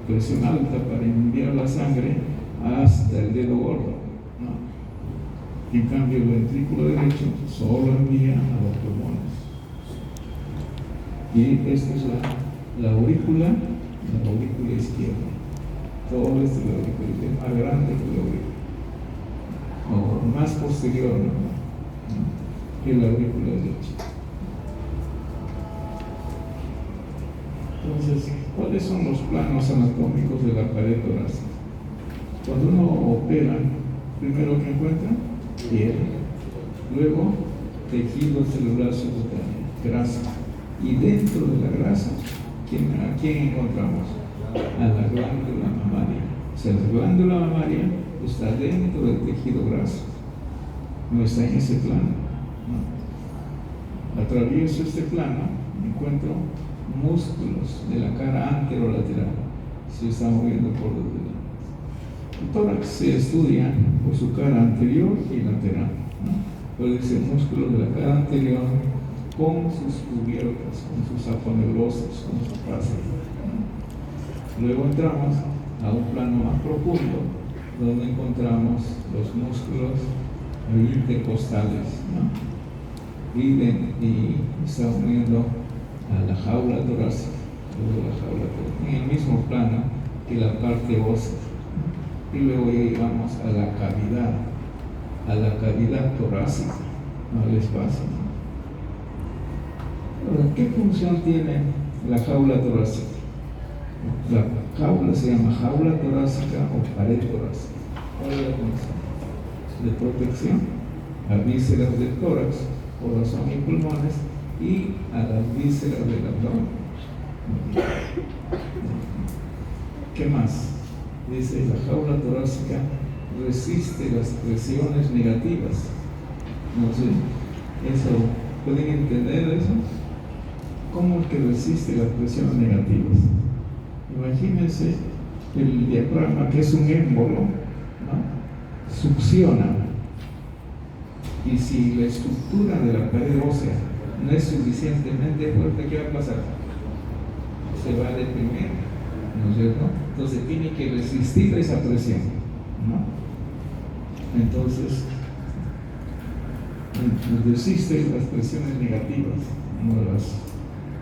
Presión alta para enviar la sangre hasta el dedo gordo, ¿no? En cambio, el ventrículo derecho solo envía a los pulmones. Y esta es la aurícula izquierda. Todo esto es la aurícula izquierda, más grande que la aurícula, o más posterior, ¿no? Que la aurícula derecha. Entonces, ¿cuáles son los planos anatómicos de la pared torácica? Cuando uno opera, primero que encuentra piel, luego tejido celular subcutáneo, grasa, y dentro de la grasa, ¿a quién encontramos? A la glándula mamaria. O sea, la glándula mamaria está dentro del tejido graso, no está en ese plano, ¿no? Atravieso este plano, encuentro músculos de la cara anterolateral, se está moviendo por los dedos. El tórax se estudia por su cara anterior y lateral, ¿no? Puede ser músculos de la cara anterior con sus cubiertas, con sus aponeurosis, con sus fascias, ¿no? Luego entramos a un plano más profundo donde encontramos los músculos intercostales, ¿no? Y está uniendo a la jaula torácica, en el mismo plano que la parte ósea, ¿no? Y luego ya llegamos a la cavidad torácica, ¿no? Al espacio, ¿no? Ahora, ¿qué función tiene la jaula torácica? La jaula se llama jaula torácica o pared torácica. ¿Cuál es la función? De protección a vísceras del tórax, corazón y pulmones, y a las vísceras del abdomen. ¿Qué más? Dice, la jaula torácica resiste las presiones negativas. No sé, ¿pueden entender eso? ¿Cómo es que resiste las presiones negativas? Imagínense el diafragma, que es un émbolo, ¿no? Succiona. Y si la estructura de la pared ósea no es suficientemente fuerte, ¿qué va a pasar? Se va a deprimir ¿no es cierto? Entonces tiene que resistir esa presión, ¿no? Entonces resiste las presiones negativas, ¿no? Las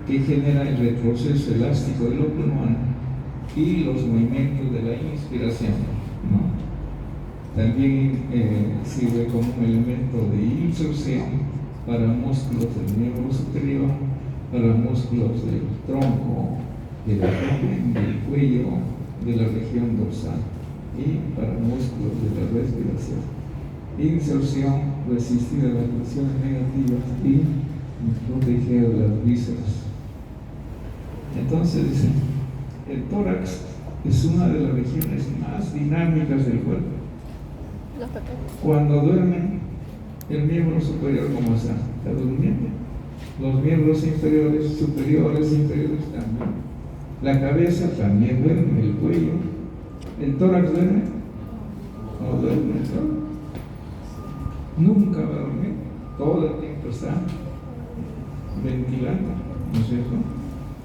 que genera el retroceso elástico del óculo humano y los movimientos de la inspiración, ¿no? También sirve como un elemento de inserción para músculos del miembro superior, para músculos del tronco, del abdomen, del cuello, de la región dorsal y para músculos de la respiración. Inserción, resistir a las presiones negativas y proteger las vísceras. Entonces dice, el tórax es una de las regiones más dinámicas del cuerpo. Cuando duermen, el miembro superior, ¿cómo está? Está durmiendo. Los miembros inferiores, superiores, inferiores también. La cabeza también duerme, el cuello. ¿El tórax duerme? No duerme el tórax. Nunca va a dormir. Todo el tiempo está ventilando, ¿no es cierto?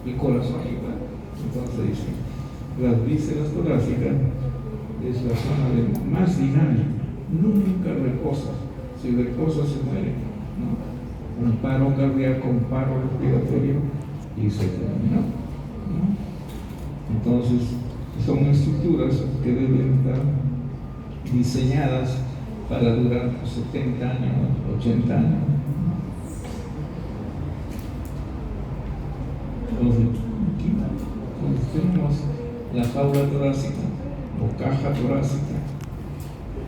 El corazón igual. Entonces dice, las vísceras torácicas es la zona más dinámica. Nunca reposa. Si reposa se muere, ¿no? Un paro cardíaco, un paro respiratorio y se terminó, ¿no? Entonces son estructuras que deben estar diseñadas para durar 70 años, 80 años. Entonces tenemos la jaula torácica o caja torácica,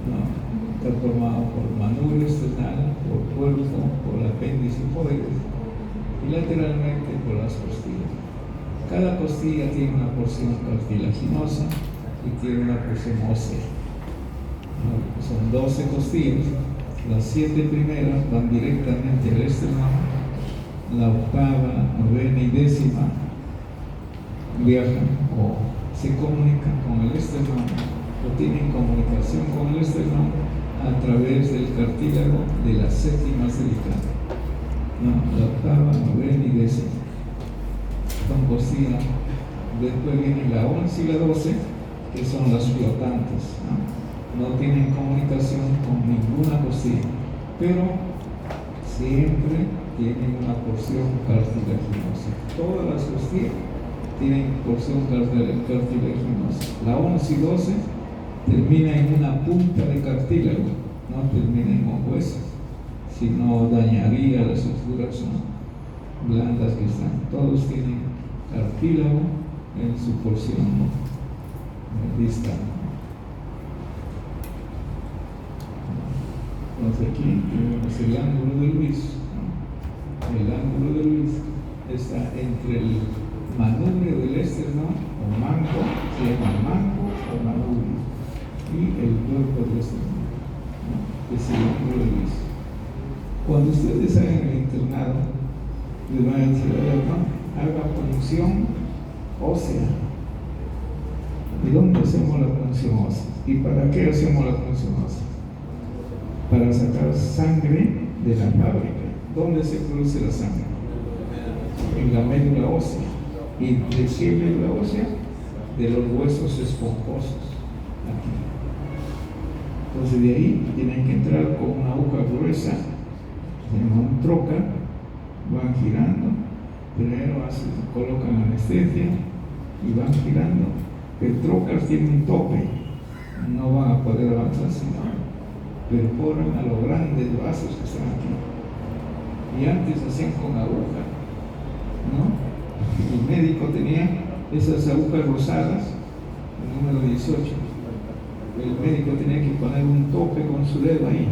¿no? Está formado por manubrio external, por cuerpo, por el apéndice hipoides y lateralmente por las costillas. Cada costilla tiene una porción cartilaginosa y tiene una porción ósea. Son 12 costillas, las 7 primeras van directamente al esternón, la octava, novena y décima viajan o se comunican con el esternón o tienen comunicación con el esternón a través del cartílago de la séptima cervical. No, la octava, novena y décima son costillas. Después vienen la 11 y la 12, que son las flotantes, no tienen comunicación con ninguna costilla, pero siempre tienen una porción cartilaginosa. Todas las costillas tienen porción cartilaginosa. La 11 y 12 termina en una punta de cartílago, no termina en un hueso, si no dañaría las estructuras blandas que están. Todos tienen cartílago en su porción distal. Entonces aquí tenemos el ángulo de Luis, ¿no? El ángulo de Luis está entre el manubrio del esternón o manco, se llama manco o manubrio, y el cuerpo del esternón, ¿no? Es el ángulo de Luis. Cuando ustedes hagan el internado, les van a decir, ¿no? Haga punción ósea. ¿Y dónde hacemos la punción ósea? ¿Y para qué hacemos la punción ósea? Para sacar sangre de la fábrica. ¿Dónde se produce la sangre? En la médula ósea. ¿Y de qué médula ósea? De los huesos esponjosos. Aquí. Entonces de ahí tienen que entrar con una aguja gruesa, en un troca, van girando. Primero colocan anestesia y van girando. El trocas tiene un tope, no van a poder avanzar sino perforan a los grandes vasos que están aquí. Y antes hacían con aguja, ¿no? El médico tenía esas agujas rosadas, el número 18. El médico tenía que poner un tope con su dedo ahí.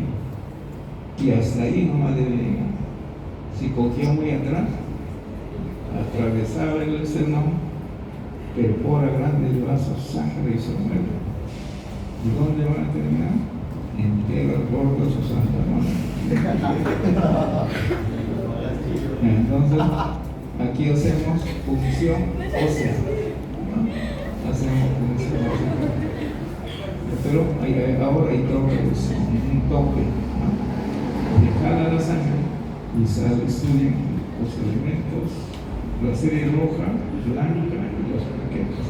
Y hasta ahí nomás debe llegar. Si cogía muy atrás, atravesaba el esternón, perfora grandes vasos, sangre y se muere. ¿Y dónde van a terminar? Enteros, gordos o santanones. Entonces, aquí hacemos punción ósea, ¿no? Hacemos punción ósea. Pero ahora hay toques, un tope, ¿no? Que jala la sangre y estudian los elementos, la serie roja, blanca y los plaquetas.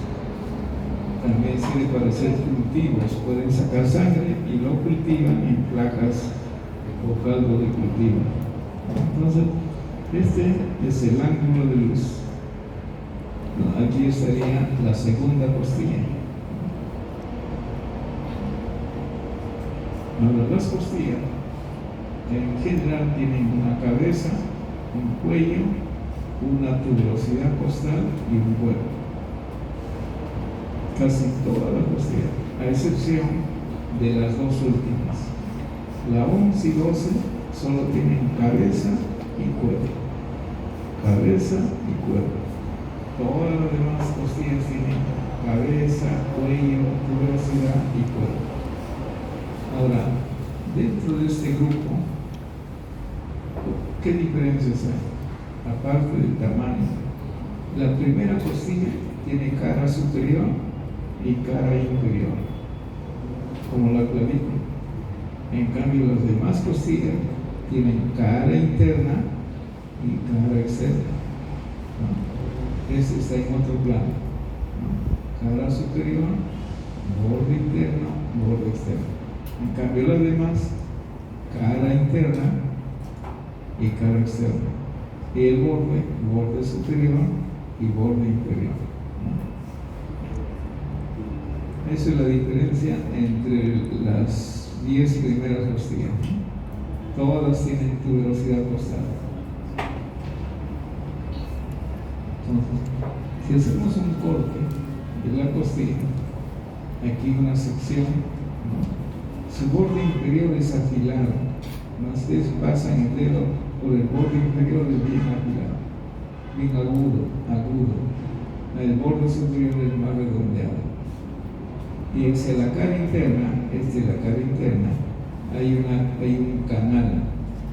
también sirve para hacer cultivos. Pueden sacar sangre y lo cultivan en placas o caldo de cultivo. Entonces, este es el ángulo de luz. Aquí estaría la segunda costilla. Ahora, las costillas en general tienen una cabeza, un cuello, una tuberosidad costal y un cuerpo. Casi toda la costilla, a excepción de las dos últimas. La 11 y 12 solo tienen cabeza y cuerpo. Cabeza y cuerpo. Todas las demás costillas tienen cabeza, cuello, tuberosidad y cuerpo. Ahora, dentro de este grupo, ¿qué diferencias hay? Aparte del tamaño, la primera costilla tiene cara superior y cara inferior, como la clavícula. En cambio, las demás costillas tienen cara interna y cara externa. Este está en otro plano. Cara superior, borde interno, borde externo. En cambio, las demás, cara interna y cara externa. Y el borde superior y borde inferior. Esa es la diferencia entre las 10 primeras costillas. Todas tienen tuberosidad costal. Entonces, si hacemos un corte de la costilla, aquí una sección, su borde inferior es afilado, ustedes pasan el dedo por el borde inferior, es bien afilado, bien agudo. El borde superior es más redondeado. Y hacia la cara interna, hay un canal,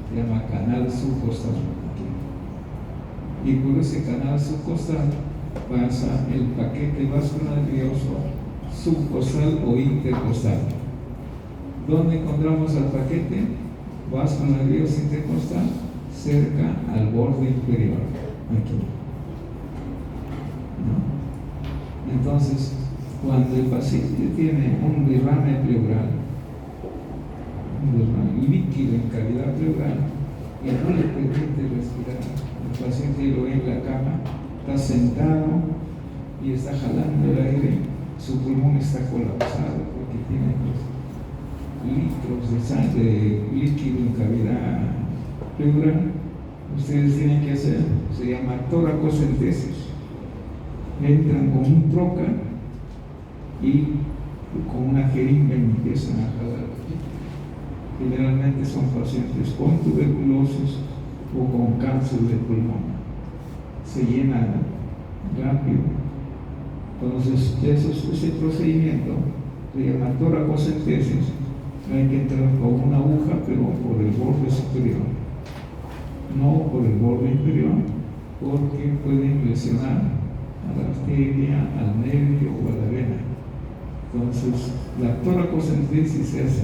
se llama canal subcostal. Y por ese canal subcostal pasa el paquete vascular nervioso subcostal o intercostal. ¿Dónde encontramos al paquete vascular nervioso intercostal? Cerca al borde inferior, aquí. Entonces, cuando el paciente tiene un derrame pleural, un derrame líquido en cavidad pleural, y no le permite respirar, el paciente lo ve en la cama, está sentado y está jalando el aire, su pulmón está colapsado porque tiene litros de sangre líquido en cavidad pleural. Ustedes tienen que hacer, se llama toracocentesis. Entran con un troca y con una jeringa empiezan a jalar. Generalmente son pacientes con tuberculosis o con cáncer de pulmón. Se llena rápido. Entonces, ese procedimiento se llama toracocentesis. Hay que entrar con una aguja, pero por el borde superior, no por el borde inferior, porque pueden lesionar a la arteria, al nervio o a la vena. Entonces, la toracocentesis se hace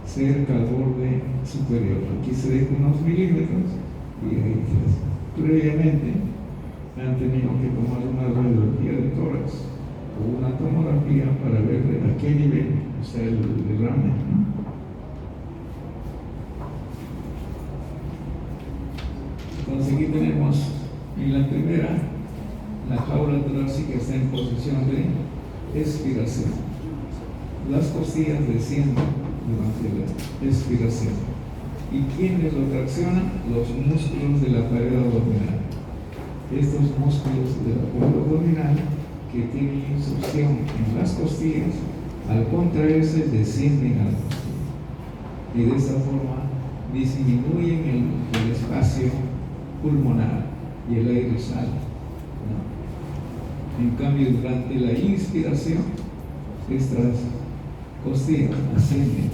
cerca al borde superior. Aquí se deja unos milímetros y ahí se hace. Previamente han tenido que tomar una radiografía de tórax o una tomografía para ver a qué nivel está el derrame, Entonces aquí tenemos en la primera, la jaula torácica está en posición de expiración. Las costillas descienden durante la expiración. ¿Y quiénes lo traccionan? Los músculos de la pared abdominal. Estos músculos de la pared abdominal que tienen inserción en las costillas, al contraerse descienden a la costilla. Y de esta forma disminuyen el espacio pulmonar y el aire sale. En cambio, durante la inspiración, estas costillas ascienden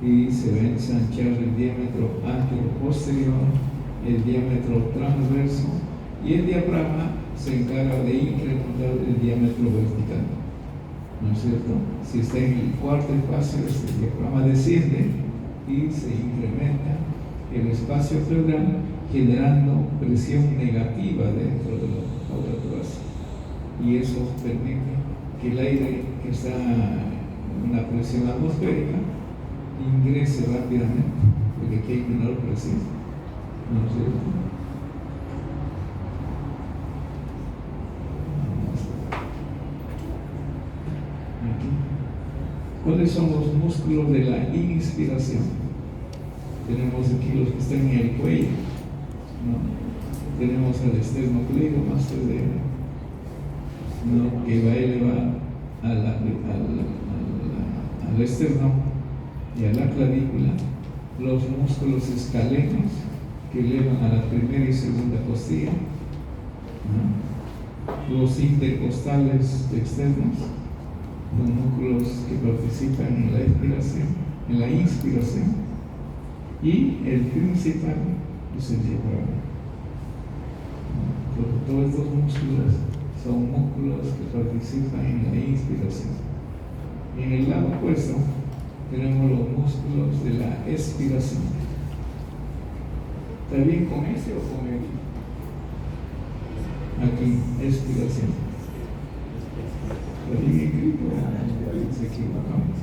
y se va a ensanchar el diámetro anterior-posterior, el diámetro transverso, y el diafragma se encarga de incrementar el diámetro vertical. ¿No es cierto? Si está en el cuarto espacio, este diafragma desciende y se incrementa el espacio pleural, generando presión negativa dentro de la jaula torácica. Y eso permite que el aire que está en la presión atmosférica ingrese rápidamente, porque aquí hay menor presión, ¿no es cierto? Aquí. ¿Cuáles son los músculos de la inspiración? Tenemos aquí los que están en el cuello, ¿no? Tenemos al esternocleidomastoideo, ¿no? Que va a elevar al esternón y a la clavícula, los músculos escalenos que elevan a la primera y segunda costilla, ¿no? Los intercostales externos, los músculos que participan en la expiración, en la inspiración, y el principal es el diafragma. Todos estos músculos son músculos que participan en la inspiración. En el lado opuesto tenemos los músculos de la expiración. ¿Está bien con este o con el? Aquí, expiración. ¿Está bien escrito? Se equivocamos.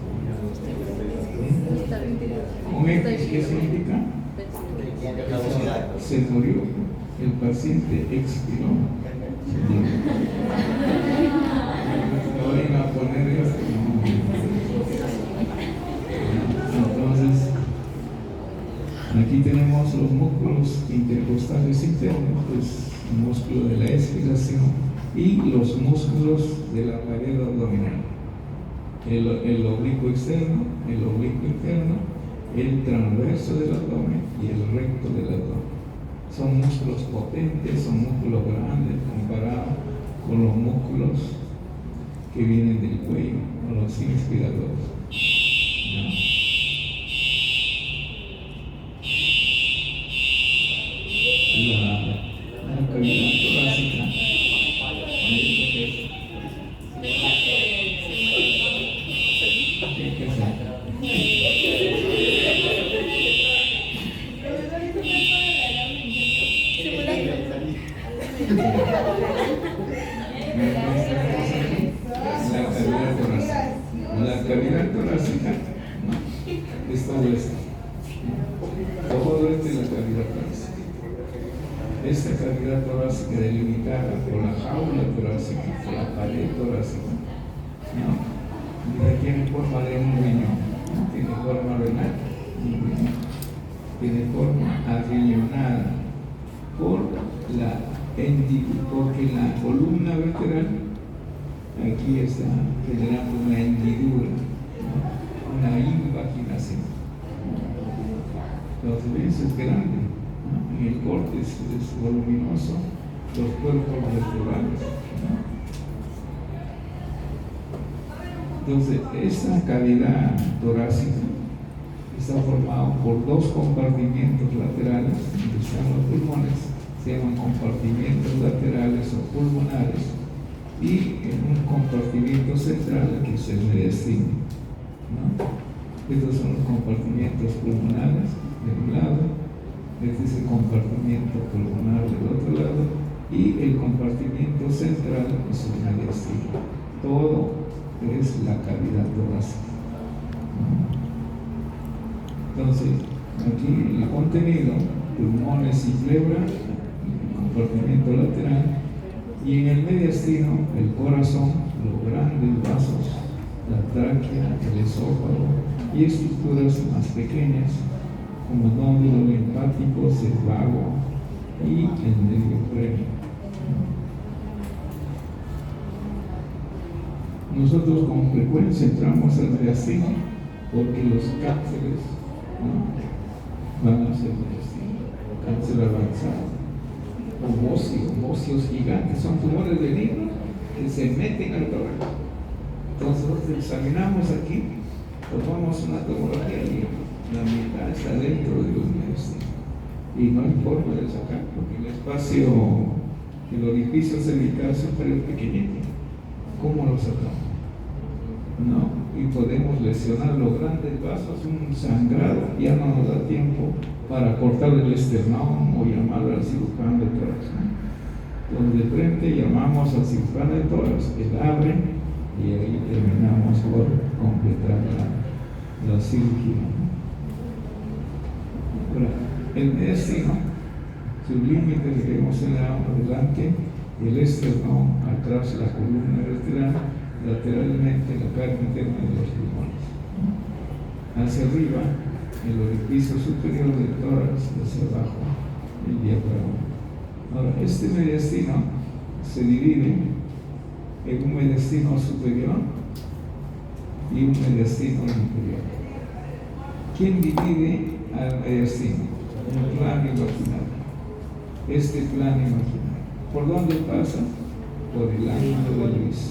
¿Con X qué significa? Se murió. El paciente expiró. No vayan a poner esto. Entonces, aquí tenemos los músculos intercostales internos, pues el músculo de la expiración y los músculos de la pared abdominal. El oblicuo externo, el oblicuo interno, el transverso del abdomen y el recto del abdomen. Son músculos potentes, son músculos grandes comparados con los músculos que vienen del cuello, con los inspiradores. ¿No? La cavidad torácica. ¿Qué hacer? La cavidad torácica, ¿no? Es todo esto. Todo esto es la cavidad torácica. Esta cavidad torácica delimitada por la jaula torácica, por la pared torácica, ¿no? Tiene forma de un riñón, ¿no? Tiene forma renal, tiene forma arriñonada porque la columna vertebral aquí está generando una hendidura, ¿no? Una invaginación. Entonces es grande, ¿no? En el córtex es voluminoso, los cuerpos vertebrales, ¿no? Entonces esa cavidad torácica está formada por dos compartimientos laterales donde están los pulmones, se llaman compartimientos laterales o pulmonares, y en un compartimiento central que es el mediastino, ¿no? Estos son los compartimientos pulmonares de un lado, este es el compartimiento pulmonar del otro lado, y el compartimiento central es el mediastino. Todo es la cavidad torácica, ¿no? Entonces, aquí el contenido, pulmones y pleura, compartimiento lateral, y en el mediastino, el corazón, los grandes vasos, la tráquea, el esófago y estructuras más pequeñas, como nódulos linfáticos, el vago y el nervio premio. Nosotros con frecuencia entramos al mediastino porque los cánceres, ¿no? Van a ser mediastino, cáncer avanzado, o bocios gigantes, son tumores benignos que se meten al tórax. Entonces nosotros examinamos aquí, tomamos una tomografía y la mitad está dentro de los mediastinos y no hay forma de sacar porque el espacio, el orificio cervical siempre es pequeñito. ¿Cómo lo sacamos? No, y podemos lesionar los grandes vasos, un sangrado, ya no nos da tiempo para cortar el esternón o llamar al cirujano de tórax, ¿no? Entonces de frente llamamos al cirujano de tórax, él abre y ahí terminamos por completar la cirugía. Ahora, el mediastino, sus límites que hemos señalado adelante, el esternón, atrás la columna vertebral, lateralmente la parte interna de los pulmones. Hacia arriba, el orificio superior del tórax, hacia abajo, el diafragma. Ahora, este mediastino se divide en un mediastino superior y un mediastino inferior. ¿Quién divide al mediastino? El plano imaginario. Este plano imaginario. ¿Por dónde pasa? Por el ángulo de Luis.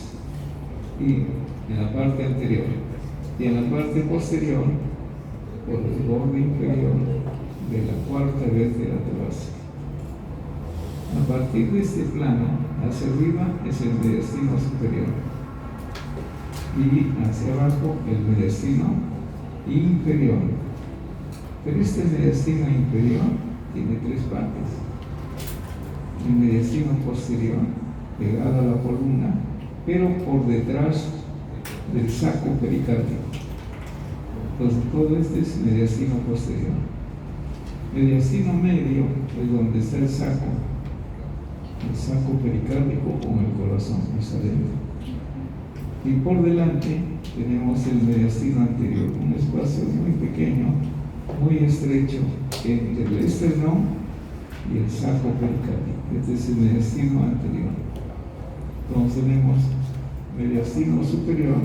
Y en la parte anterior. Y en la parte posterior, por el borde inferior de la cuarta vértebra torácica. A partir de este plano, hacia arriba es el mediastino superior. Y hacia abajo el mediastino inferior. Pero este mediastino inferior tiene tres partes. El mediastino posterior, pegado a la columna, pero por detrás del saco pericárdico. Entonces, todo este es mediastino posterior. Mediastino medio es donde está el saco pericárdico con el corazón más adentro. Y por delante tenemos el mediastino anterior, un espacio muy pequeño, muy estrecho entre el esternón y el saco pericárdico. Este es el mediastino anterior. Entonces tenemos mediastino superior,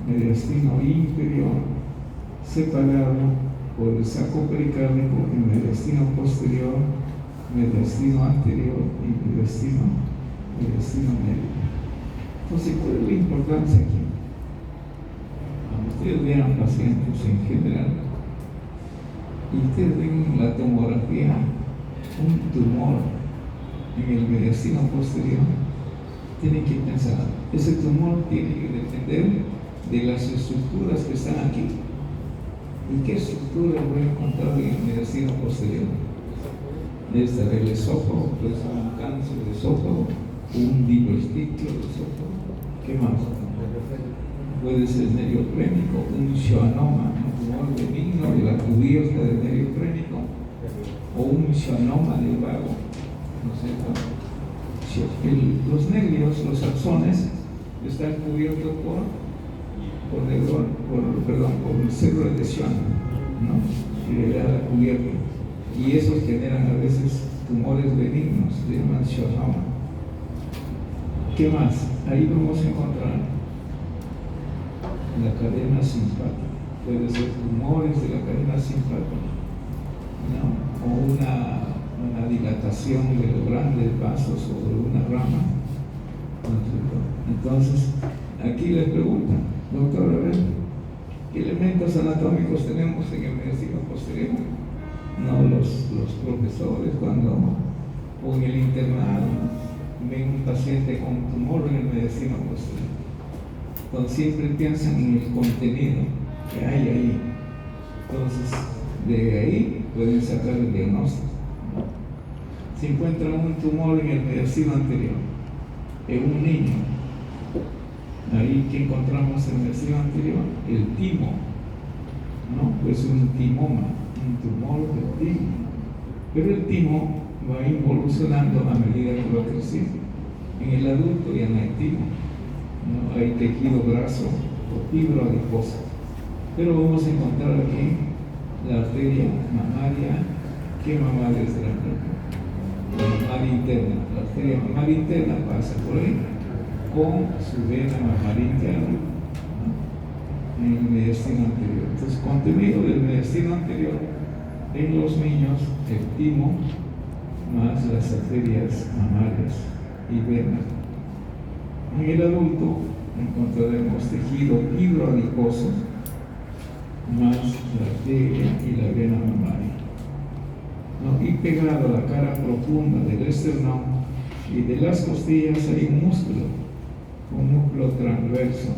mediastino inferior, separado por el saco pericárdico, el mediastino posterior, mediastino anterior y mediastino medio. Entonces, ¿cuál es la importancia aquí? Cuando ustedes vean pacientes en general y ustedes ven la tomografía, un tumor en el mediastino posterior, tienen que pensar, ese tumor tiene que depender de las estructuras que están aquí. ¿Y qué estructura voy a encontrar en el mediastino posterior? Esta del esófago, puede ser un cáncer de esófago, un divertículo de esófago. ¿Qué más? Puede ser neoprénico, un schwannoma, un tumor benigno de la cubierta del neoprénico, o un schwannoma del vago, ¿no es cierto? Los nervios, los axones, están cubiertos por células de Schwann, ¿no? Y de la cubierta. Y esos generan a veces tumores benignos, se llaman schwannoma. ¿Qué más? Ahí vamos a encontrar la cadena simpática. Puede ser tumores de la cadena simpática, ¿no? O una dilatación de los grandes vasos o de una rama. Entonces, aquí les preguntan, doctor, a ver, ¿qué elementos anatómicos tenemos en el mediastino posterior? No, los profesores cuando, o en el internado, ven un paciente con tumor en el mediastino posterior. Entonces siempre piensan en el contenido que hay ahí. Entonces, de ahí pueden sacar el diagnóstico. Si encuentran un tumor en el mediastino anterior, en un niño, ahí que encontramos en el mediastino anterior, el timo, ¿no? Pues un timoma, un tumor del timo. Pero el timo va involucionando a medida que va creciendo. En el adulto ya no hay timo, ¿no? Hay tejido graso o fibra adiposa. Pero vamos a encontrar aquí la arteria mamaria. ¿Qué mamaria es la mamaria interna? La arteria mamaria interna pasa por ahí con su vena mamaria interna, ¿no? En el mediastino anterior. Entonces, contenido del mediastino anterior en los niños, el timo más las arterias mamarias y venas. En el adulto encontraremos tejido fibroadiposo más la arteria y la vena mamaria, ¿no? Y pegado a la cara profunda del esternón y de las costillas hay un músculo transverso,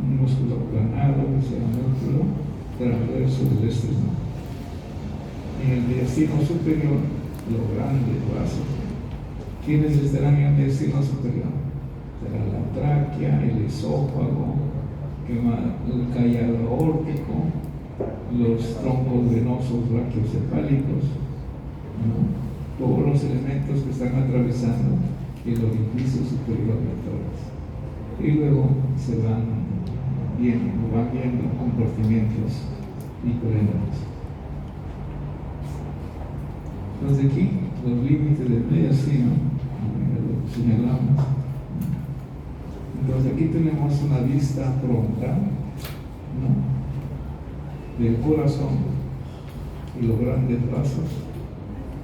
un músculo planado que se llama músculo transverso del esternón. En el mediastino superior, los grandes vasos. ¿Quiénes estarán en el mediastino superior? estará la tráquea, el esófago, el callado aórtico, los troncos venosos brachiocefálicos, ¿no? Todos los elementos que están atravesando el orificio superior del tórax. Y luego se van viendo comportamientos diferentes. Entonces aquí los límites del mediastino lo señalamos. Entonces aquí tenemos una vista frontal, ¿no?, del corazón y los grandes vasos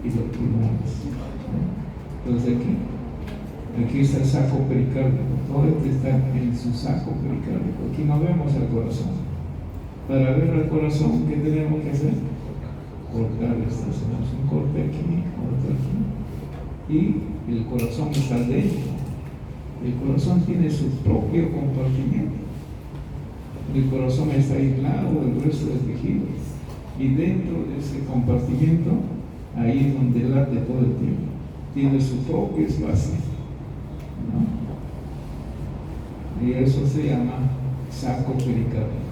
y los pulmones, ¿no? Entonces aquí está el saco pericárdico. Todo esto está en su saco pericárdico. Aquí no vemos el corazón. Para ver el corazón, ¿qué tenemos que hacer? Cortar esto. Hacemos un corte aquí, y el corazón está dentro. El corazón tiene su propio compartimiento. El corazón está aislado del resto del tejido, y dentro de ese compartimiento, ahí es donde late todo el tiempo. Tiene su propio espacio, ¿no? Y eso se llama saco pericárdico.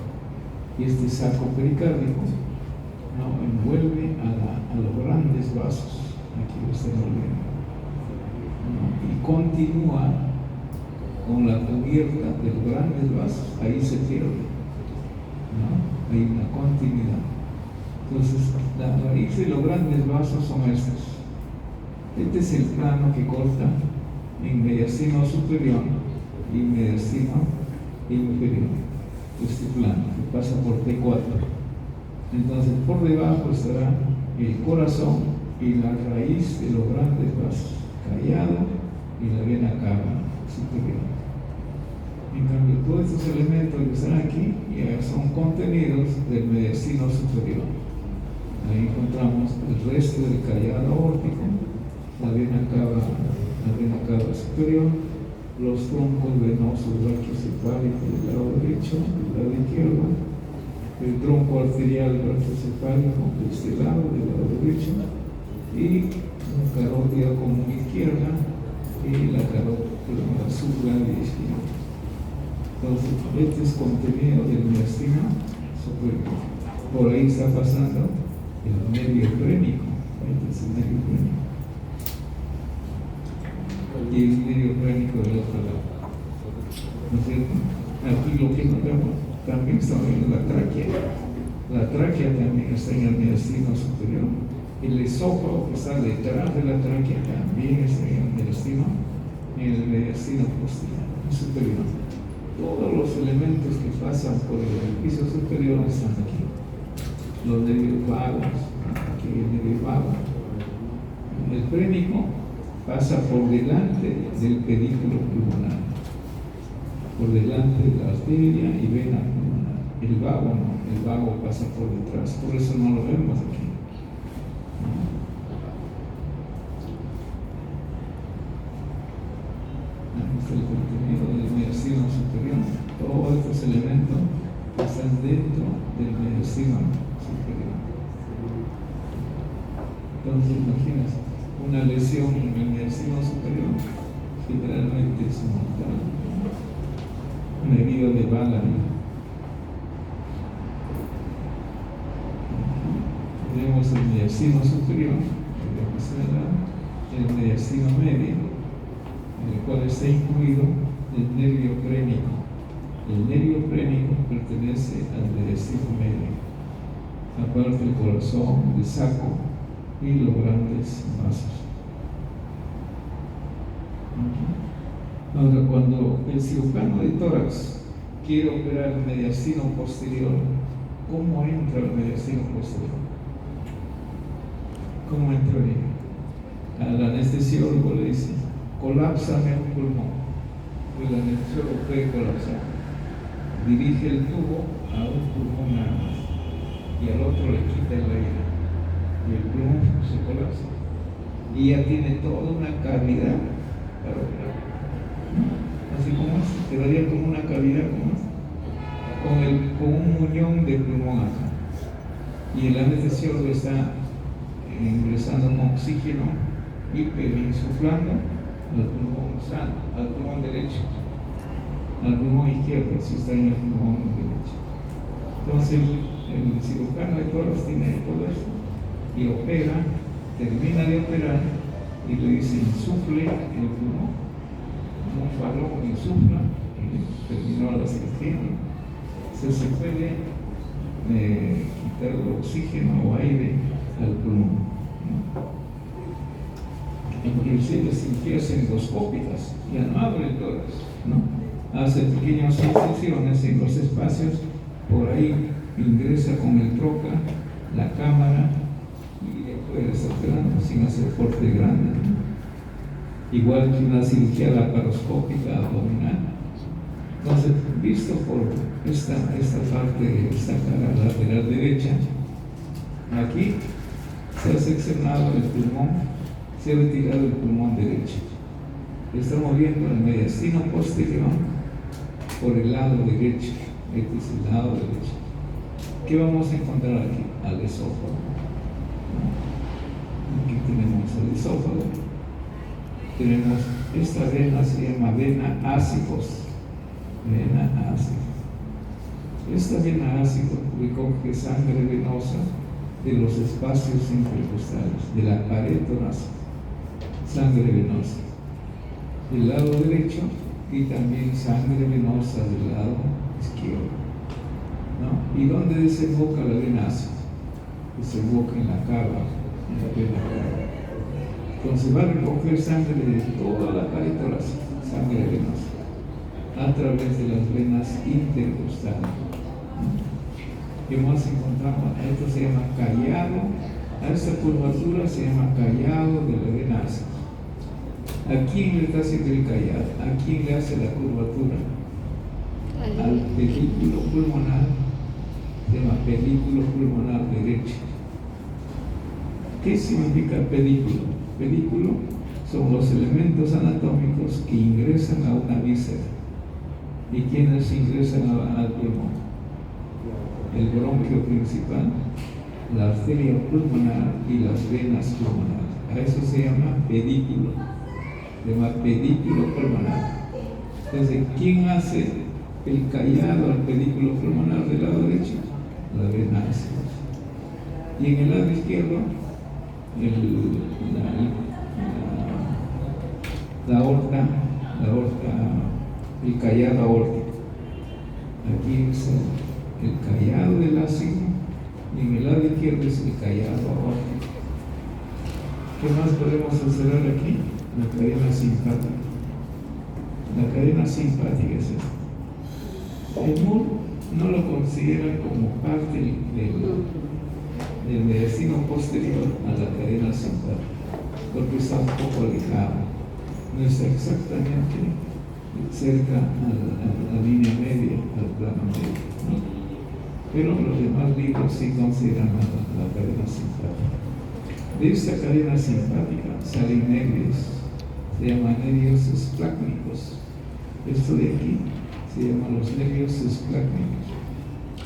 Y este saco pericárdico, ¿no?, envuelve a los grandes vasos. Aquí lo estamos viendo, ¿no?, y continúa con la cubierta de los grandes vasos. Ahí se pierde, ¿no? Hay una continuidad. Entonces, la raíz de los grandes vasos son estos. Este es el plano que corta en mediastino superior y mediastino inferior. Este plano que pasa por T4. Entonces, por debajo estará el corazón y la raíz de los grandes vasos, callado y la vena cava superior. En cambio, todos estos elementos que están aquí ya son contenidos del mediastino superior. Ahí encontramos el resto del callado aórtico, la vena cava superior, los troncos venosos brachiocefálicos del lado derecho, del lado izquierdo, el tronco arterial brachiocefálico de este lado, del lado derecho, y la carótida común izquierda y la carótida sublade izquierda. Entonces, este es contenido del mediastino superior. Por ahí está pasando el medio crénico. Este es el medio crénico. Y el medio crénico del otro lado. ¿No es cierto? Aquí lo que nos vemos, también está viendo la tráquea. La tráquea también está en el mediastino superior. El esófago que está detrás de la tráquea también está en el mediastino posterior, superior. Todos los elementos que pasan por el orificio superior están aquí. Los nervios vagos, aquí el nervio vago. El crénico pasa por delante del pedículo pulmonar, por delante de la arteria y vena pulmonar. El vago no, el vago pasa por detrás, por eso no lo vemos aquí. El contenido del mediastino superior. Todos estos elementos están dentro del mediastino superior. Entonces, imagínense, una lesión en el mediastino superior generalmente es mortal. Una herida de bala. Tenemos el mediastino superior, el mediastino medio, en el cual está incluido el nervio crénico. El nervio crénico pertenece al mediastino medio, aparte del corazón, el saco y los grandes vasos. Ahora, cuando el cirujano de tórax quiere operar el mediastino posterior, ¿cómo entra el mediastino posterior? ¿Cómo entra ahí? Al anestesiólogo le dice: colapsame un pulmón. El anestesiólogo puede colapsar. Dirige el tubo a un pulmón nada más y al otro le quita el aire y el pulmón se colapsa y ya tiene toda una cavidad para operar. Así como es, quedaría como una cavidad como es, con un muñón de pulmón acá, y el anestesiólogo está ingresando con oxígeno, hiperinsuflando al pulmón derecho, al pulmón izquierdo, si está en el pulmón derecho. Entonces el cirujano de tórax tiene el poder y opera, termina de operar y le dice insufle en el pulmón, un falón insufla, y terminó la cirugía. Se puede quitar el oxígeno o aire al pulmón, ¿no? Inclusive cirugías endoscópicas, ya no abre el tórax, ¿no? Hace pequeñas incisiones en los espacios, por ahí ingresa con el troca, la cámara, y puede estar operando sin hacer corte grande, ¿no? Igual que una cirugía laparoscópica abdominal. Entonces, visto por esta parte de esta cara lateral derecha, aquí se ha seccionado el pulmón, se ha retirado el pulmón derecho. Estamos viendo el mediastino posterior por el lado derecho. Este es el lado derecho. ¿Qué vamos a encontrar aquí? Al esófago. Aquí tenemos el esófago. Tenemos esta vena, se llama vena ácicos. Vena ácica. Esta vena ácica recoge sangre venosa de los espacios intercostales, de la pared torácica, sangre venosa del lado derecho y también sangre venosa del lado izquierdo, ¿no? ¿Y dónde desemboca la vena ácica? Desemboca en la cava, en la vena cava. Entonces va a recoger sangre de toda la pared torácica, sangre venosa, a través de las venas intercostales. Y más encontramos, esto se llama callado, a esta curvatura se llama callado de la vena ácica. ¿A quién le está haciendo el callado? ¿A quién le hace la curvatura? Al pedículo pulmonar, se llama pedículo pulmonar derecho. ¿Qué significa pedículo? Pedículo son los elementos anatómicos que ingresan a una víscera. ¿Y quiénes ingresan al pulmón? El bronquio principal, la arteria pulmonar y las venas pulmonares. A eso se llama pedículo. Se llama pedículo pulmonar. Entonces, ¿quién hace el callado al pedículo pulmonar del lado derecho? La vena ácida. Y en el lado izquierdo, la aorta, el callado aórtico. Aquí es el callado del ácido y en el lado izquierdo es el callado aórtico. ¿Qué más podemos observar aquí? La cadena simpática. La cadena simpática es esta. El MUR no lo considera como parte del mediastino posterior a la cadena simpática, porque está un poco alejado, no está exactamente cerca a la línea media, al plano medio, ¿no? Pero los demás libros sí consideran la cadena simpática. De esta cadena simpática salen nervios, se llaman nervios esplácnicos. Esto de aquí se llaman los nervios esplácnicos.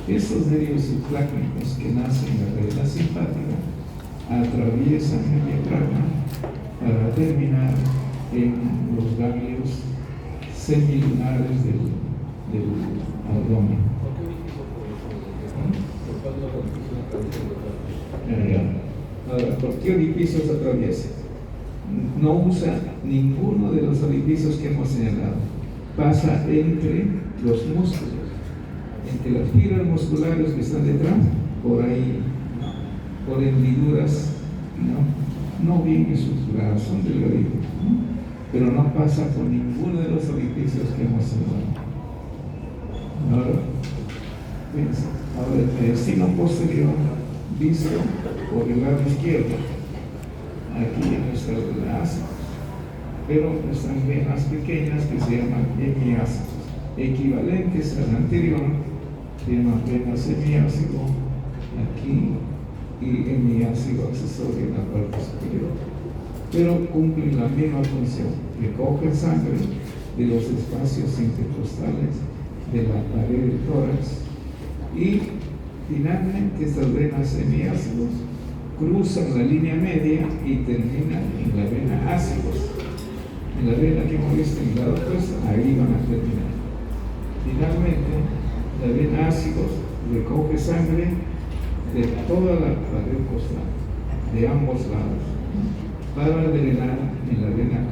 Estos nervios esplácnicos que nacen en la cadena simpática atraviesan el diafragma para terminar en los ganglios semilunares del abdomen. Ahora, ¿por qué orificios atraviesa? No usa ninguno de los orificios que hemos señalado. Pasa entre los músculos, entre las fibras musculares que están detrás, por ahí, por hendiduras, no bien estructuradas, son delgaditos, ¿no? Pero no pasa por ninguno de los orificios que hemos señalado. Ahora el mediastino posterior visto por el lado izquierdo, aquí en nuestra ácido, pero están venas pequeñas que se llaman hemiácidos, equivalentes al anterior, se llaman venas semiácido aquí y hemiácido accesorio en la parte superior, pero cumplen la misma función, recogen sangre de los espacios intercostales de la pared del tórax y finalmente estas venas semiácidos cruzan la línea media y terminan en la vena ácidos. En la vena que hemos visto en el lado opuesto, ahí van a terminar. Finalmente, la vena ácidos recoge sangre de toda la pared costal, de ambos lados, para drenar en la vena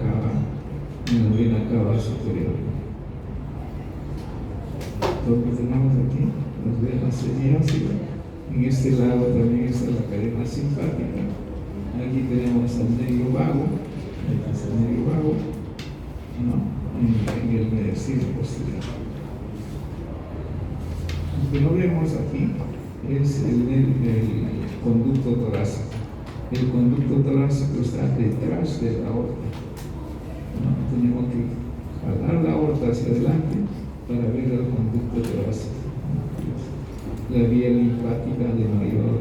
cava superior. Lo que tenemos aquí, las venas semiácidas. En este lado también está la cadena simpática. Aquí tenemos al medio vago, aquí está el medio vago, ¿no? en el medicino posterior. Lo que no vemos aquí es el conducto torácico. El conducto torácico está detrás de la aorta, ¿no? Tenemos que jalar la aorta hacia adelante para ver el conducto torácico, la vía linfática de mayor